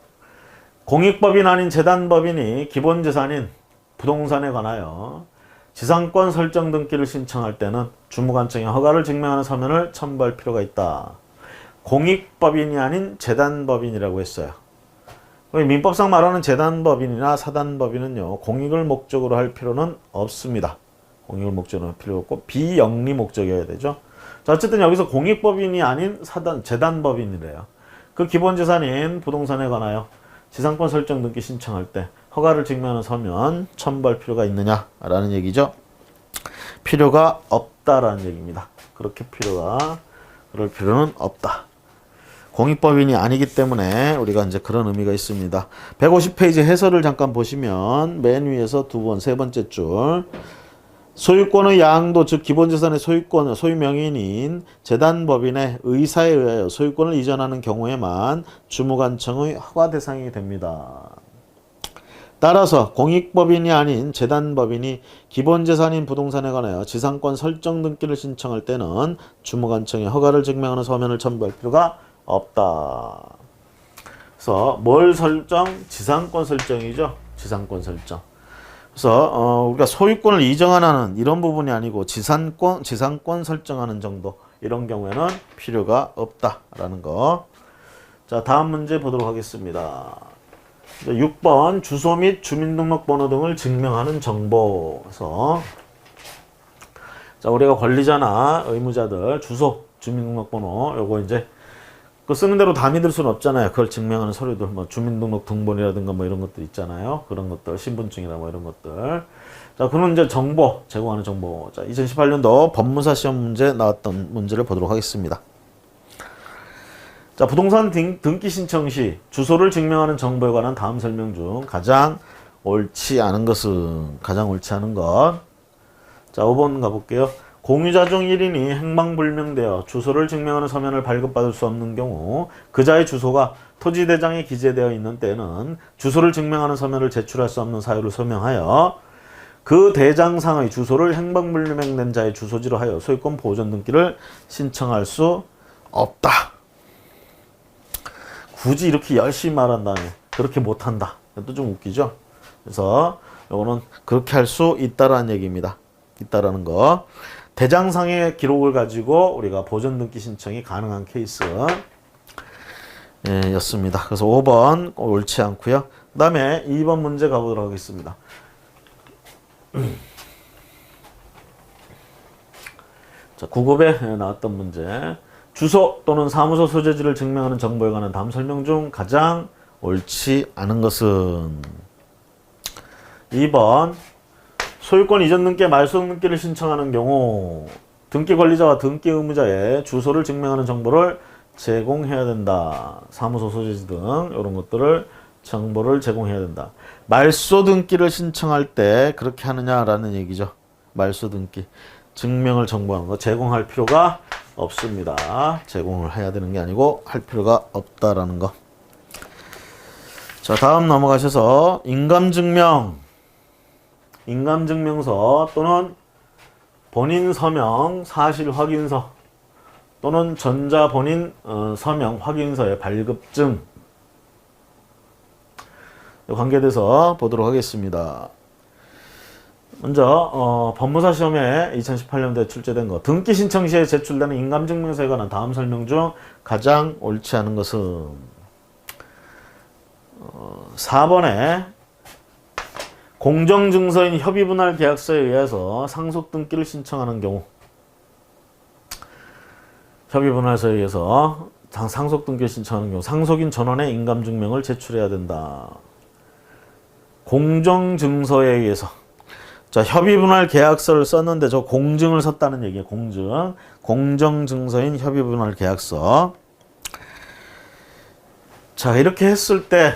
공익법인 아닌 재단법인이 기본재산인 부동산에 관하여 지상권 설정 등기를 신청할 때는 주무관청의 허가를 증명하는 서면을 첨부할 필요가 있다. 공익법인이 아닌 재단법인이라고 했어요. 민법상 말하는 재단법인이나 사단법인은요, 공익을 목적으로 할 필요는 없습니다. 공익을 목적으로 할 필요 없고 비영리 목적이어야 되죠. 자, 어쨌든 여기서 공익법인이 아닌 재단법인이래요. 그 기본재산인 부동산에 관하여 지상권 설정 등기 신청할 때 허가를 증명하는 서면 첨부할 필요가 있느냐라는 얘기죠. 필요가 없다라는 얘기입니다. 그럴 필요는 없다. 공익법인이 아니기 때문에 우리가 이제 그런 의미가 있습니다. 150페이지 해설을 잠깐 보시면 맨 위에서 세 번째 줄 소유권의 양도 즉 기본재산의 소유 명의인 재단법인의 의사에 의하여 소유권을 이전하는 경우에만 주무관청의 허가 대상이 됩니다. 따라서 공익법인이 아닌 재단법인이 기본재산인 부동산에 관하여 지상권 설정 등기를 신청할 때는 주무관청의 허가를 증명하는 서면을 첨부할 필요가 없다. 그래서 뭘 설정? 지상권 설정이죠. 지상권 설정. 그래서 우리가 소유권을 이전하는 이런 부분이 아니고 지상권 설정하는 정도 이런 경우에는 필요가 없다라는 거. 자, 다음 문제 보도록 하겠습니다. 6번 주소 및 주민등록번호 등을 증명하는 정보. 그래서 자, 우리가 권리자나 의무자들 주소, 주민등록번호 요거 이제 그 쓰는 대로 다 믿을 수는 없잖아요. 그걸 증명하는 서류들 뭐 주민등록 등본이라든가 뭐 이런 것들 있잖아요. 그런 것들 신분증이나 뭐 이런 것들. 자, 그런 이제 정보 제공하는 정보. 자, 2018년도 법무사 시험 문제 나왔던 문제를 보도록 하겠습니다. 자, 부동산 등기 신청 시 주소를 증명하는 정보에 관한 다음 설명 중 가장 옳지 않은 것. 자, 5번 가볼게요. 공유자 중 1인이 행방불명되어 주소를 증명하는 서면을 발급받을 수 없는 경우 그자의 주소가 토지대장에 기재되어 있는 때에는 주소를 증명하는 서면을 제출할 수 없는 사유를 소명하여 그 대장상의 주소를 행방불명된 자의 주소지로 하여 소유권 보존 등기를 신청할 수 없다. 굳이 이렇게 열심히 말한 다음에 그렇게 못한다. 이것도 좀 웃기죠? 그래서 이거는 그렇게 할 수 있다라는 얘기입니다. 있다라는 거. 대장상의 기록을 가지고 우리가 보존 등기 신청이 가능한 케이스 였습니다. 그래서 5번 옳지 않고요. 그 다음에 2번 문제 가보도록 하겠습니다. 자, 9급에 나왔던 문제. 주소 또는 사무소 소재지를 증명하는 정보에 관한 다음 설명 중 가장 옳지 않은 것은 2번 소유권 이전 등기에 말소 등기를 신청하는 경우 등기 권리자와 등기 의무자의 주소를 증명하는 정보를 제공해야 된다. 사무소 소재지 등 이런 것들을 정보를 제공해야 된다. 말소 등기를 신청할 때 그렇게 하느냐라는 얘기죠. 말소 등기 증명을 정보하는 거 제공할 필요가 없습니다. 제공을 해야 되는 게 아니고 할 필요가 없다라는 거. 자, 다음 넘어가셔서 인감증명서 또는 본인 서명 사실 확인서 또는 전자 본인 서명 확인서의 발급증 관계돼서 보도록 하겠습니다. 먼저 법무사 시험에 2018년도에 출제된 거 등기 신청 시에 제출되는 인감증명서에 관한 다음 설명 중 가장 옳지 않은 것은 4번에 공정증서인 협의분할 계약서에 의해서 상속 등기를 신청하는 경우 협의분할서에 의해서 상속 등기를 신청하는 경우 상속인 전원의 인감증명을 제출해야 된다. 공정증서에 의해서 자, 협의분할 계약서를 썼는데 저 공증을 썼다는 얘기예요. 공정증서인 협의분할 계약서. 자, 이렇게 했을 때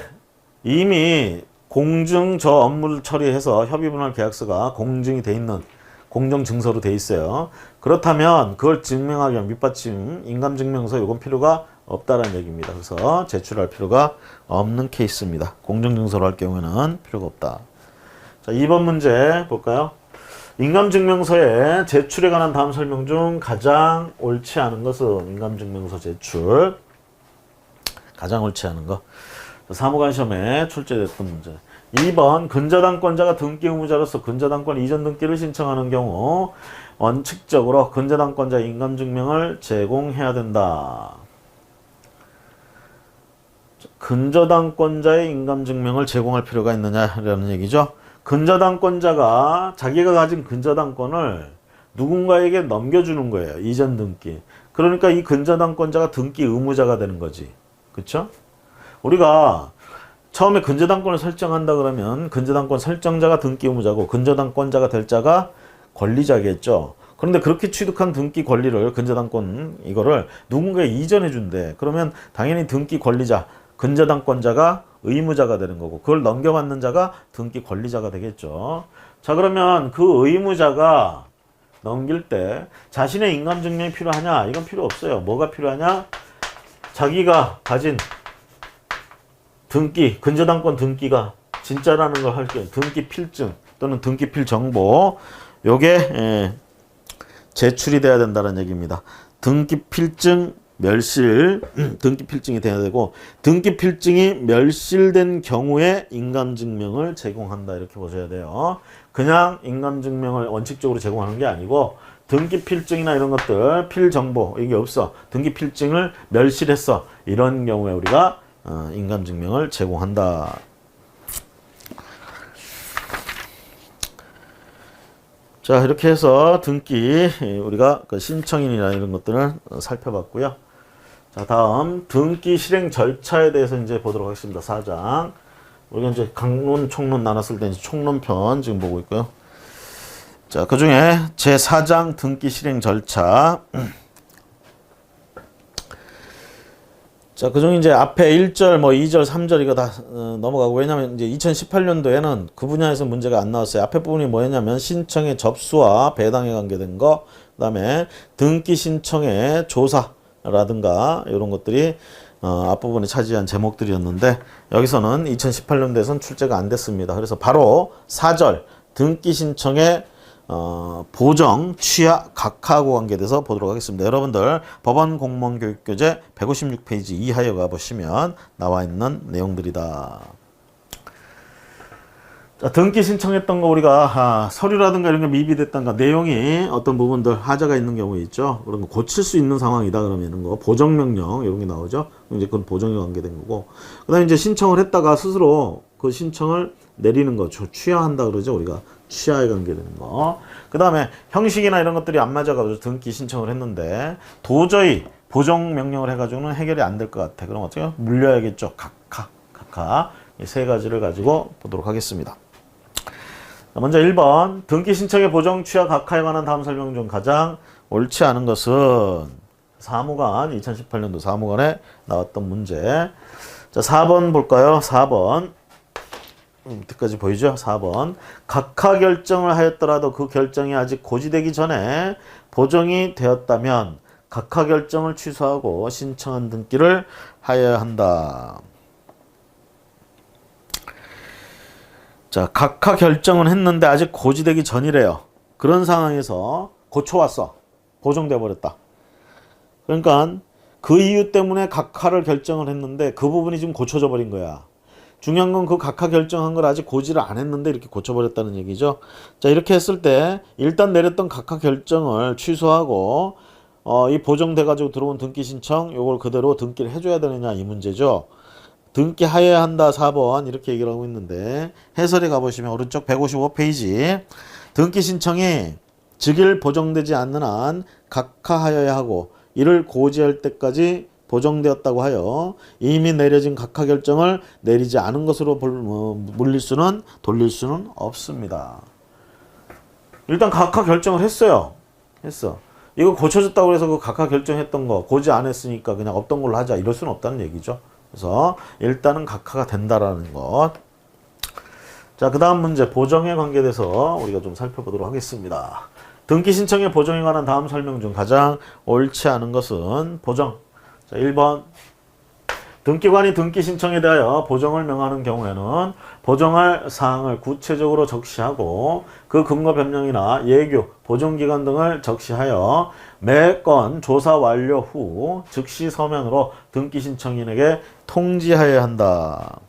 이미 공증 저 업무를 처리해서 협의분할 계약서가 공증이 돼 있는 공정증서로 돼 있어요. 그렇다면 그걸 증명하기 위한 밑받침 인감증명서 이건 필요가 없다라는 얘기입니다. 그래서 제출할 필요가 없는 케이스입니다. 공정증서로 할 경우에는 필요가 없다. 자, 2번 문제 볼까요? 인감증명서의 제출에 관한 다음 설명 중 가장 옳지 않은 것은 인감증명서 제출 가장 옳지 않은 거 사무관 시험에 출제됐던 문제. 2번 근저당권자가 등기 의무자로서 근저당권 이전 등기를 신청하는 경우 원칙적으로 근저당권자의 인감증명을 제공해야 된다. 근저당권자의 인감증명을 제공할 필요가 있느냐라는 얘기죠. 근저당권자가 자기가 가진 근저당권을 누군가에게 넘겨주는 거예요. 이전 등기. 그러니까 이 근저당권자가 등기 의무자가 되는 거지. 그쵸? 우리가 처음에 근저당권을 설정한다 그러면 근저당권 설정자가 등기 의무자고 근저당권자가 될 자가 권리자겠죠. 그런데 그렇게 취득한 등기 권리를 근저당권 이거를 누군가에 이전해 준대. 그러면 당연히 등기 권리자 근저당권자가 의무자가 되는 거고 그걸 넘겨받는 자가 등기 권리자가 되겠죠. 자, 그러면 그 의무자가 넘길 때 자신의 인감증명이 필요하냐? 이건 필요 없어요. 뭐가 필요하냐? 자기가 가진 등기, 근저당권 등기가 진짜라는 걸 할 경우 등기 필증 또는 등기 필 정보 요게 제출이 돼야 된다는 얘기입니다. 등기 필증 멸실, 등기 필증이 돼야 되고 등기 필증이 멸실된 경우에 인감증명을 제공한다 이렇게 보셔야 돼요. 그냥 인감증명을 원칙적으로 제공하는 게 아니고 등기 필증이나 이런 것들 필정보 이게 없어 등기 필증을 멸실했어 이런 경우에 우리가 인감증명을 제공한다. 자, 이렇게 해서 등기 우리가 그 신청인이나 이런 것들을 살펴봤고요. 자, 다음 등기 실행 절차에 대해서 이제 보도록 하겠습니다. 4장. 우리가 이제 강론, 총론 나눴을 때 이제 총론편 지금 보고 있고요. 자, 그 중에 제4장 등기 실행 절차. 자, 그중에 이제 앞에 1절, 뭐 2절, 3절 이거 다 넘어가고 왜냐면 이제 2018년도에는 그 분야에서 문제가 안 나왔어요. 앞에 부분이 뭐였냐면 신청의 접수와 배당에 관계된 거, 그다음에 등기 신청의 조사라든가 이런 것들이 앞부분에 차지한 제목들이었는데 여기서는 2018년도에선 출제가 안 됐습니다. 그래서 바로 4절 등기 신청의 보정, 취하, 각하하고 관계돼서 보도록 하겠습니다. 여러분들 법원 공무원 교육교재 156페이지 이하에 가보시면 나와 있는 내용들이다. 자, 등기 신청했던 거 우리가 서류라든가 이런 게 미비됐던가 내용이 어떤 부분들 하자가 있는 경우 있죠. 그런 거 고칠 수 있는 상황이다 그러면 이런 거 보정명령 이런 게 나오죠. 이제 그건 보정에 관계된 거고. 그다음에 이제 신청을 했다가 스스로 그 신청을 내리는 거 취하한다 그러죠. 우리가 취하에 관계되는 거. 그다음에 형식이나 이런 것들이 안 맞아가지고 등기 신청을 했는데 도저히 보정명령을 해가지고는 해결이 안 될 것 같아. 그럼 어떻게 해요? 물려야겠죠. 각하 이 세 가지를 가지고 보도록 하겠습니다. 먼저 1번 등기 신청의 보정, 취하, 각하에 관한 다음 설명 중 가장 옳지 않은 것은 사무관 2018년도 사무관에 나왔던 문제. 자 4번 볼까요? 4번 밑에까지 보이죠? 4번 각하 결정을 하였더라도 그 결정이 아직 고지되기 전에 보정이 되었다면 각하 결정을 취소하고 신청한 등기를 하여야 한다. 자, 각하 결정은 했는데 아직 고지되기 전이래요. 그런 상황에서 고쳐왔어. 보정돼 버렸다. 그러니까 그 이유 때문에 각하를 결정을 했는데 그 부분이 지금 고쳐져 버린 거야. 중요한 건 그 각하 결정한 걸 아직 고지를 안 했는데 이렇게 고쳐버렸다는 얘기죠. 자, 이렇게 했을 때 일단 내렸던 각하 결정을 취소하고 이 보정돼가지고 들어온 등기 신청 요걸 그대로 등기를 해줘야 되느냐 이 문제죠. 등기 하여야 한다 4번 이렇게 얘기를 하고 있는데 해설에 가보시면 오른쪽 155페이지 등기 신청이 즉일 보정되지 않는 한 각하하여야 하고 이를 고지할 때까지 보정되었다고 하여 이미 내려진 각하 결정을 내리지 않은 것으로 돌릴 수는 없습니다. 일단 각하 결정을 했어. 이거 고쳐졌다고 해서 그 각하 결정했던 거 고지 안 했으니까 그냥 없던 걸로 하자 이럴 수는 없다는 얘기죠. 그래서 일단은 각하가 된다라는 것. 자, 그 다음 문제 보정에 관계돼서 우리가 좀 살펴보도록 하겠습니다. 등기 신청의 보정에 관한 다음 설명 중 가장 옳지 않은 것은 보정. 자, 1번 등기관이 등기 신청에 대하여 보정을 명하는 경우에는 보정할 사항을 구체적으로 적시하고 그 근거 변명이나 예규, 보정기간 등을 적시하여 매 건 조사 완료 후 즉시 서면으로 등기 신청인에게 통지하여야 한다.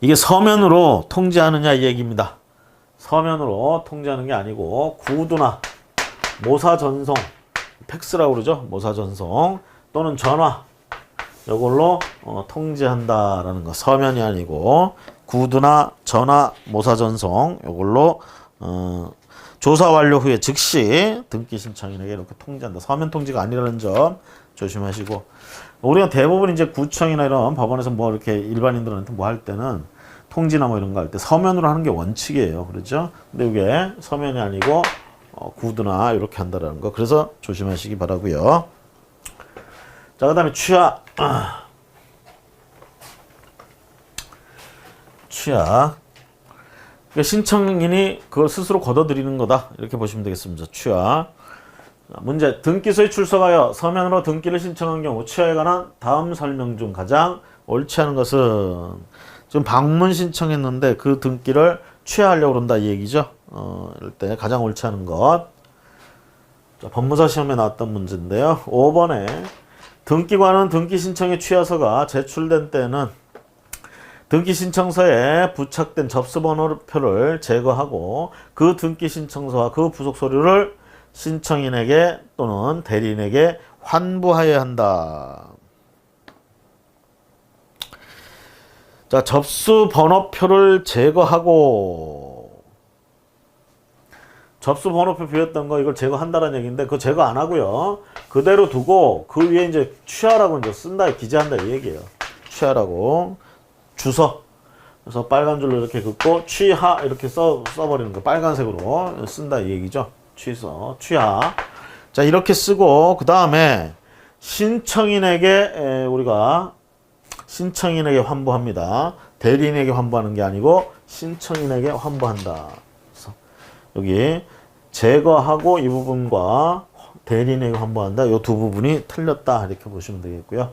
이게 서면으로 통지하느냐 이 얘기입니다. 서면으로 통지하는 게 아니고 구두나 모사 전송, 팩스라고 그러죠. 모사 전송 또는 전화 이걸로 통지한다라는 거. 서면이 아니고 구두나 전화, 모사 전송 이걸로 조사 완료 후에 즉시 등기 신청인에게 이렇게 통지한다. 서면 통지가 아니라는 점 조심하시고 우리가 대부분 이제 구청이나 이런 법원에서 뭐 이렇게 일반인들한테 뭐 할 때는 통지나 뭐 이런 거 할 때 서면으로 하는 게 원칙이에요. 그렇죠? 근데 이게 서면이 아니고 구두나 이렇게 한다라는 거. 그래서 조심하시기 바라고요. 자, 그다음에 취하. 취하. 그러니까 신청인이 그걸 스스로 걷어들이는 거다. 이렇게 보시면 되겠습니다. 취하. 문제. 등기소에 출석하여 서면으로 등기를 신청한 경우 취하에 관한 다음 설명 중 가장 옳지 않은 것은 지금 방문 신청했는데 그 등기를 취하하려고 그런다 이 얘기죠. 이럴 때 가장 옳지 않은 것. 자, 법무사 시험에 나왔던 문제인데요. 5번에 등기관은 등기 신청의 취하서가 제출된 때는 등기 신청서에 부착된 접수번호표를 제거하고 그 등기 신청서와 그 부속 서류를 신청인에게 또는 대리인에게 환부하여야 한다. 자, 접수번호표를 제거하고 접수번호표 비었던 거 이걸 제거한다는 얘기인데 그거 제거 안 하고요. 그대로 두고 그 위에 이제 취하라고 이제 쓴다, 기재한다 이 얘기예요. 취하라고 주소. 그래서 빨간 줄로 이렇게 긋고 취하 이렇게 써버리는 거. 빨간색으로 쓴다 이 얘기죠. 취하. 자, 이렇게 쓰고 그 다음에 신청인에게 우리가 신청인에게 환부합니다. 대리인에게 환부하는 게 아니고 신청인에게 환부한다. 그래서 여기 제거하고 이 부분과 대리인에게 환부한다. 이 두 부분이 틀렸다. 이렇게 보시면 되겠고요.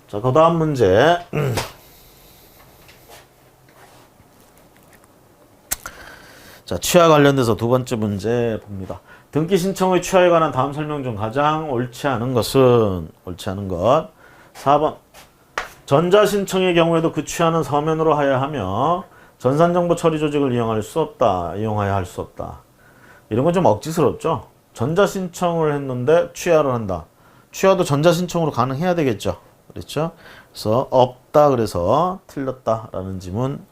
자, 그 다음 문제. 자, 취하 관련돼서 두 번째 문제 봅니다. 등기 신청의 취하에 관한 다음 설명 중 가장 옳지 않은 것은 옳지 않은 것. 4번. 전자신청의 경우에도 그 취하는 서면으로 하여야 하며 전산정보 처리 조직을 이용할 수 없다. 이용하여 할 수 없다. 이런 건 좀 억지스럽죠. 전자신청을 했는데 취하를 한다. 취하도 전자신청으로 가능해야 되겠죠. 그렇죠? 그래서 없다. 그래서 틀렸다라는 지문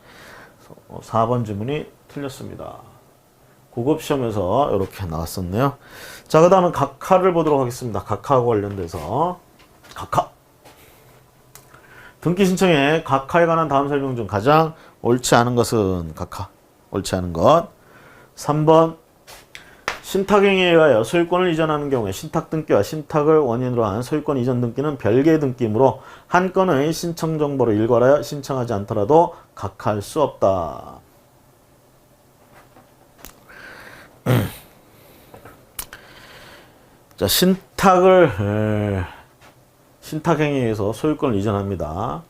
4번 지문이 틀렸습니다. 고급시험에서 이렇게 나왔었네요. 자, 그 다음은 각하를 보도록 하겠습니다. 각하하고 관련돼서 각하. 등기 신청에 각하에 관한 다음 설명 중 가장 옳지 않은 것은 각하. 옳지 않은 것. 3번. 신탁행위에 의하여 소유권을 이전하는 경우에 신탁등기와 신탁을 원인으로 한 소유권 이전 등기는 별개의 등기이므로 한 건의 신청 정보를 일괄하여 신청하지 않더라도 각하할 수 없다. 자, 신탁행위에 의해서 소유권을 이전합니다.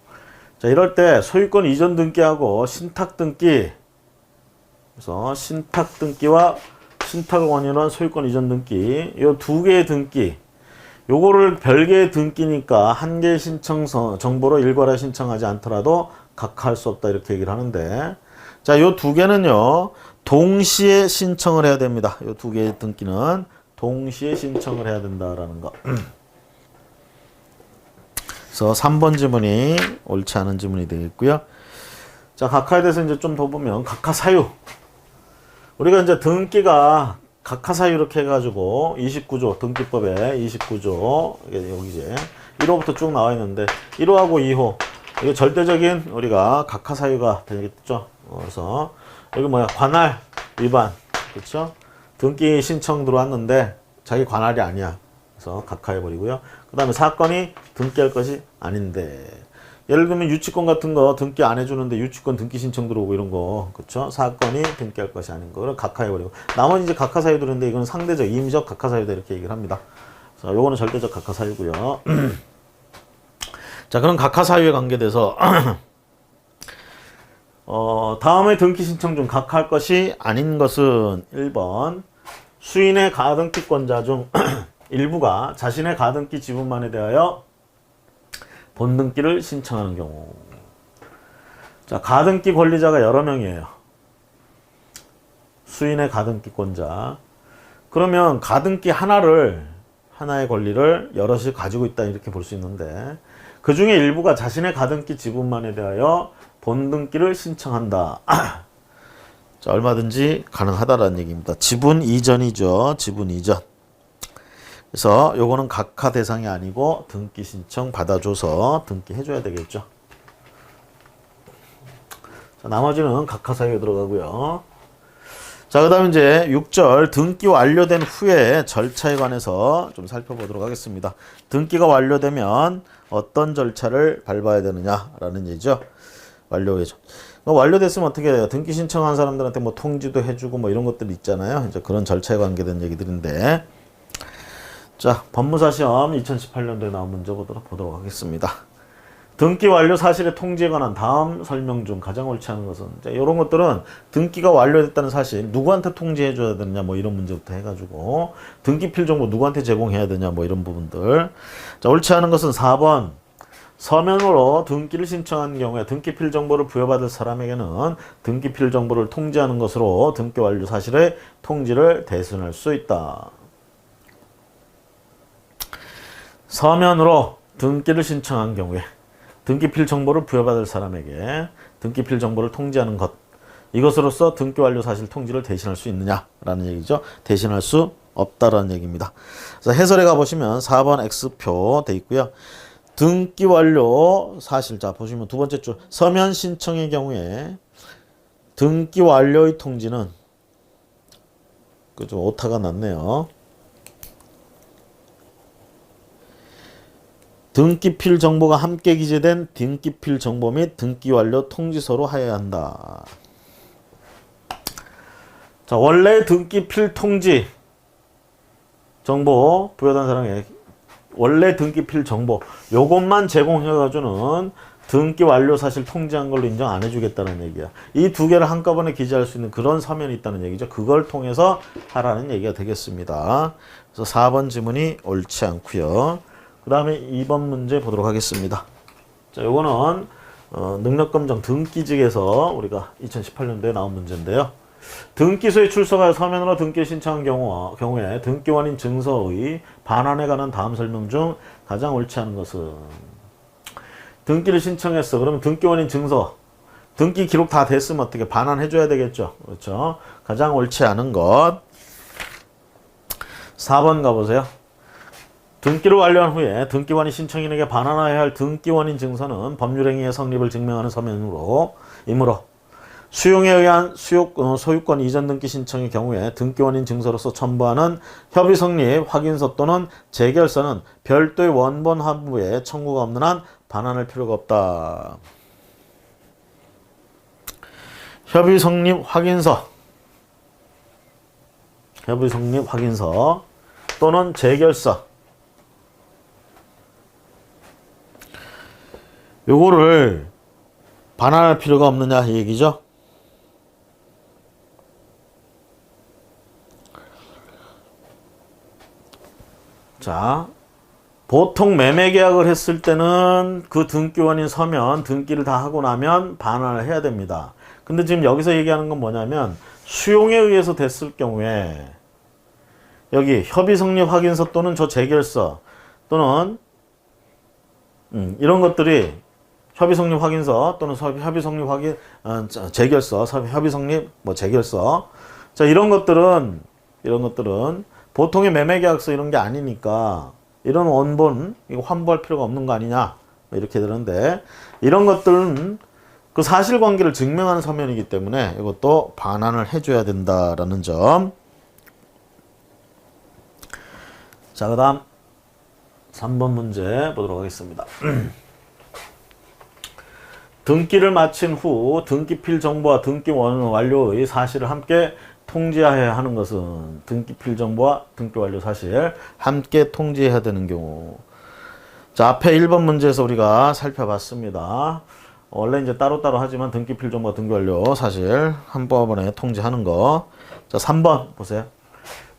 자, 이럴 때 소유권 이전 등기하고 신탁 등기, 그래서 신탁 등기와 신탁을 원인으로 한 소유권 이전 등기, 이 두 개의 등기, 요거를 별개의 등기니까 한 개의 신청 정보로 일괄하여 신청하지 않더라도 각하할 수 없다. 이렇게 얘기를 하는데, 자, 요 두 개는요, 동시에 신청을 해야 됩니다. 요 두 개의 등기는 동시에 신청을 해야 된다라는 거. 그래서 3번 지문이 옳지 않은 지문이 되겠고요. 자, 각하에 대해서 이제 좀 더 보면 각하 사유. 우리가 이제 등기가 각하 사유 이렇게 해가지고 29조 등기법에 29조 여기 이제 1호부터 쭉 나와 있는데 1호하고 2호 이게 절대적인 우리가 각하 사유가 되겠죠. 그래서 여기 뭐야 관할 위반 그렇죠? 등기 신청 들어왔는데 자기 관할이 아니야. 그래서 각하해 버리고요. 그 다음에 사건이 등기할 것이 아닌데 예를 들면 유치권 같은 거 등기 안 해주는데 유치권 등기 신청 들어오고 이런 거 그쵸? 사건이 등기할 것이 아닌 거를 각하해 버리고 나머지 이제 각하 사유들인데 이건 상대적 임의적 각하 사유다 이렇게 얘기를 합니다. 그래서 요거는 절대적 각하 사유고요. 자, 그럼 각하 사유에 관계돼서 다음의 등기 신청 중 각하할 것이 아닌 것은 1번 수인의 가등기권자 중 일부가 자신의 가등기 지분만에 대하여 본등기를 신청하는 경우. 자, 가등기 권리자가 여러 명이에요. 수인의 가등기권자. 그러면 가등기 하나의 권리를 여럿이 가지고 있다 이렇게 볼 수 있는데 그 중에 일부가 자신의 가등기 지분만에 대하여 본등기를 신청한다. 자, 얼마든지 가능하다라는 얘기입니다. 지분 이전이죠. 지분 이전. 그래서 요거는 각하 대상이 아니고 등기 신청 받아줘서 등기 해줘야 되겠죠. 자, 나머지는 각하 사유에 들어가고요. 자, 그 다음에 이제 6절 등기 완료된 후에 절차에 관해서 좀 살펴보도록 하겠습니다. 등기가 완료되면 어떤 절차를 밟아야 되느냐라는 얘기죠. 완료해줘. 완료됐으면 어떻게 돼요? 등기 신청한 사람들한테 뭐 통지도 해주고 뭐 이런 것들 있잖아요. 이제 그런 절차에 관계된 얘기들인데. 자, 법무사 시험 2018년도에 나온 문제 보도록 하겠습니다. 등기 완료 사실의 통지에 관한 다음 설명 중 가장 옳지 않은 것은 이런 것들은 등기가 완료됐다는 사실 누구한테 통지해 줘야 되느냐 뭐 이런 문제부터 해가지고 등기필 정보 누구한테 제공해야 되냐 뭐 이런 부분들. 자, 옳지 않은 것은 4번 서면으로 등기를 신청한 경우에 등기필 정보를 부여받을 사람에게는 등기필 정보를 통지하는 것으로 등기 완료 사실의 통지를 대신할 수 있다. 서면으로 등기를 신청한 경우에 등기필 정보를 부여받을 사람에게 등기필 정보를 통지하는 것 이것으로서 등기 완료 사실 통지를 대신할 수 있느냐라는 얘기죠. 대신할 수 없다라는 얘기입니다. 그래서 해설에 가보시면 4번 X표 돼 있고요. 등기 완료 사실 자 보시면 두 번째 줄 서면 신청의 경우에 등기 완료의 통지는 그 좀 오타가 났네요. 등기필 정보가 함께 기재된 등기필 정보 및 등기 완료 통지서로 하여야 한다. 자, 원래 등기필 통지 정보 부여된 사람에게 원래 등기필 정보 요것만 제공해가지고는 등기 완료 사실 통지한 걸로 인정 안 해주겠다는 얘기야. 이 두 개를 한꺼번에 기재할 수 있는 그런 서면이 있다는 얘기죠. 그걸 통해서 하라는 얘기가 되겠습니다. 그래서 4번 지문이 옳지 않고요. 그 다음에 2번 문제 보도록 하겠습니다. 자, 요거는 능력검정 등기직에서 우리가 2018년도에 나온 문제인데요. 등기소에 출석하여 서면으로 등기를 신청한 경우에 등기원인 증서의 반환에 관한 다음 설명 중 가장 옳지 않은 것은 등기를 신청했어. 그러면 등기원인 증서 등기 기록 다 됐으면 어떻게 반환해줘야 되겠죠. 그렇죠. 가장 옳지 않은 것 4번 가보세요. 등기를 완료한 후에 등기관이 신청인에게 반환해야 할 등기원인 증서는 법률행위의 성립을 증명하는 서면으로 수용에 의한 소유권 이전 등기 신청의 경우에 등기원인 증서로서 첨부하는 협의 성립 확인서 또는 재결서는 별도의 원본 하부에 청구가 없는 한 반환할 필요가 없다. 협의 성립 확인서 또는 재결서 요거를 반환할 필요가 없느냐 이 얘기죠. 자, 보통 매매 계약을 했을 때는 그 등기원인 서면 등기를 다 하고 나면 반환을 해야 됩니다. 근데 지금 여기서 얘기하는 건 뭐냐면 수용에 의해서 됐을 경우에 여기 협의 성립 확인서 또는 저 재결서 또는 이런 것들이 협의 성립 확인서 또는 협의 성립 확인 재결서 협의 성립 재결서 자 이런 것들은 보통의 매매 계약서 이런 게 아니니까 이런 원본 이거 환부할 필요가 없는 거 아니냐 이렇게 되는데 이런 것들은 그 사실관계를 증명하는 서면이기 때문에 이것도 반환을 해줘야 된다라는 점. 자, 그 다음 3번 문제 보도록 하겠습니다. 등기를 마친 후 등기필 정보와 등기 완료의 사실을 함께 통지해야 하는 것은 등기필 정보와 등기 완료 사실 함께 통지해야 되는 경우. 자, 앞에 1번 문제에서 우리가 살펴봤습니다. 원래 이제 따로따로 하지만 등기필 정보와 등기 완료 사실 한꺼번에 통지하는 거. 자, 3번 보세요.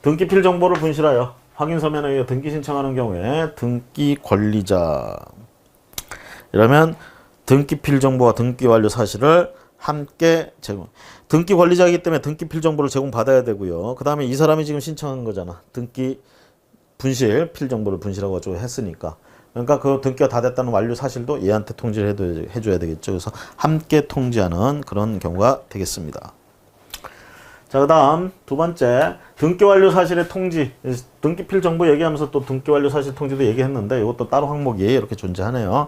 등기필 정보를 분실하여 확인서면에 의해 등기 신청하는 경우에 등기 권리자 이러면 등기필 정보와 등기 완료 사실을 함께 제공. 등기 권리자이기 때문에 등기필 정보를 제공받아야 되고요. 그 다음에 이 사람이 지금 신청한 거잖아. 등기 분실, 필 정보를 분실하고 가지고 했으니까. 그러니까 그 등기가 다 됐다는 완료 사실도 얘한테 통지를 해줘야 되겠죠. 그래서 함께 통지하는 그런 경우가 되겠습니다. 자, 그 다음 두 번째 등기 완료 사실의 통지. 등기필 정보 얘기하면서 또 등기 완료 사실 통지도 얘기했는데 이것도 따로 항목이 이렇게 존재하네요.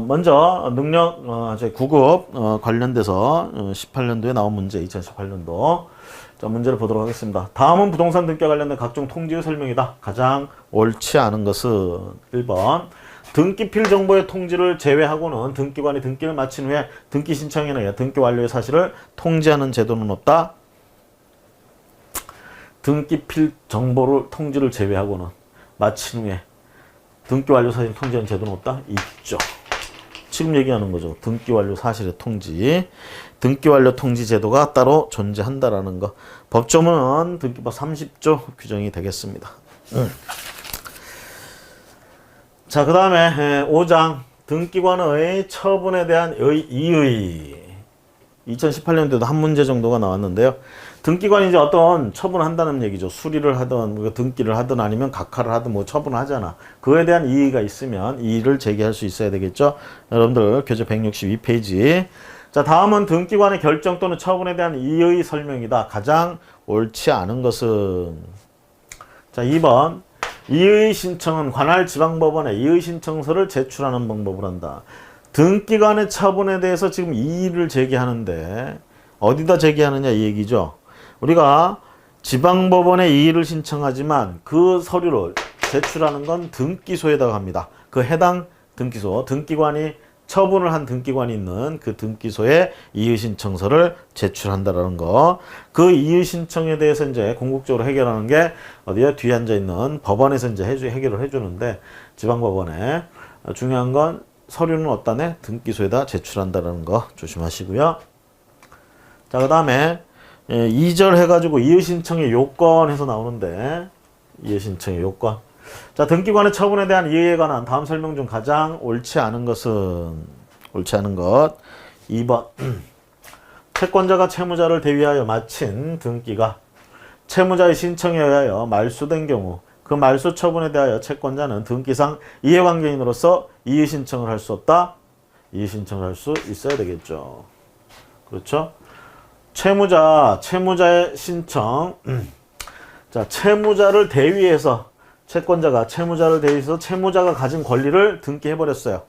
먼저 능력 9급 관련돼서 18년도에 나온 문제 2018년도 자 문제를 보도록 하겠습니다. 다음은 부동산 등기와 관련된 각종 통지의 설명이다. 가장 옳지 않은 것은 1번 등기필 정보의 통지를 제외하고는 등기관이 등기를 마친 후에 등기 신청인에게 등기 완료의 사실을 통지하는 제도는 없다. 등기필 정보를 통지를 제외하고는 마친 후에 등기 완료 사실 통지하는 제도는 없다? 있죠. 지금 얘기하는 거죠. 등기 완료 사실의 통지. 등기 완료 통지 제도가 따로 존재한다라는 거. 법조문은 등기법 30조 규정이 되겠습니다. 자, 그 다음에 5장 등기관의 처분에 대한 이의. 2018년도에도 한 문제 정도가 나왔는데요. 등기관이 이제 어떤 처분을 한다는 얘기죠. 수리를 하든 등기를 하든 아니면 각하를 하든 뭐 처분을 하잖아. 그에 대한 이의가 있으면 이의를 제기할 수 있어야 되겠죠. 여러분들 교재 162페이지. 자, 다음은 등기관의 결정 또는 처분에 대한 이의 설명이다. 가장 옳지 않은 것은 자, 2번 이의 신청은 관할 지방법원에 이의 신청서를 제출하는 방법을 한다. 등기관의 처분에 대해서 지금 이의를 제기하는데 어디다 제기하느냐 이 얘기죠. 우리가 지방법원에 이의를 신청하지만 그 서류를 제출하는 건 등기소에다가 합니다. 그 해당 등기소, 등기관이 처분을 한 등기관이 있는 그 등기소에 이의신청서를 제출한다라는 거. 그 이의신청에 대해서 이제 궁극적으로 해결하는 게 어디에 뒤에 앉아 있는 법원에서 이제 해결을 해주는데 지방법원에 중요한 건 서류는 어디다 내? 등기소에다 제출한다라는 거 조심하시고요. 자, 그 다음에 2절 해가지고 이의신청의 요건 해서 나오는데 이의신청의 요건. 자, 등기관의 처분에 대한 이의에 관한 다음 설명 중 가장 옳지 않은 것은 옳지 않은 것 2번 채권자가 채무자를 대위하여 마친 등기가 채무자의 신청에 의하여 말소된 경우 그 말소 처분에 대하여 채권자는 등기상 이해관계인으로서 이의신청을 할 수 없다. 이의신청을 할 수 있어야 되겠죠. 그렇죠? 채무자의 신청. 자, 채무자를 대위해서 채권자가 채무자를 대위해서 채무자가 가진 권리를 등기해버렸어요.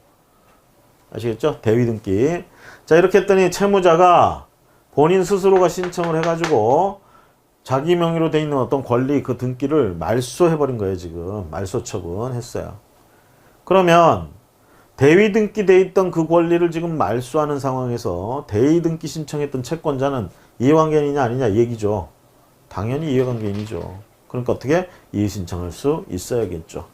아시겠죠? 대위 등기. 자, 이렇게 했더니 채무자가 본인 스스로가 신청을 해가지고 자기 명의로 돼 있는 어떤 권리 그 등기를 말소해버린 거예요. 지금 말소 처분했어요. 그러면 대위 등기돼 있던 그 권리를 지금 말소하는 상황에서 대위 등기 신청했던 채권자는 이해관계인이냐 아니냐 이 얘기죠. 당연히 이해관계인이죠. 그러니까 어떻게 이의신청할 수 있어야겠죠.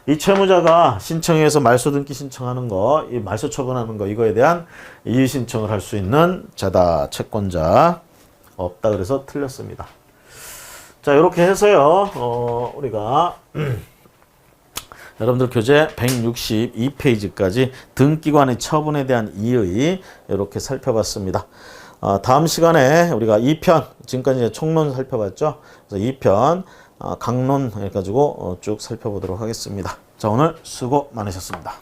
이 채무자가 신청해서 말소 등기 신청하는 거, 이 말소 처분하는 거 이거에 대한 이의신청을 할 수 있는 자다. 채권자 없다. 그래서 틀렸습니다. 자, 이렇게 해서요. 우리가 여러분들 교재 162페이지까지 등기관의 처분에 대한 이의 이렇게 살펴봤습니다. 다음 시간에 우리가 2편, 지금까지 이제 총론 살펴봤죠. 그래서 2편 강론 해가지고 쭉 살펴보도록 하겠습니다. 자, 오늘 수고 많으셨습니다.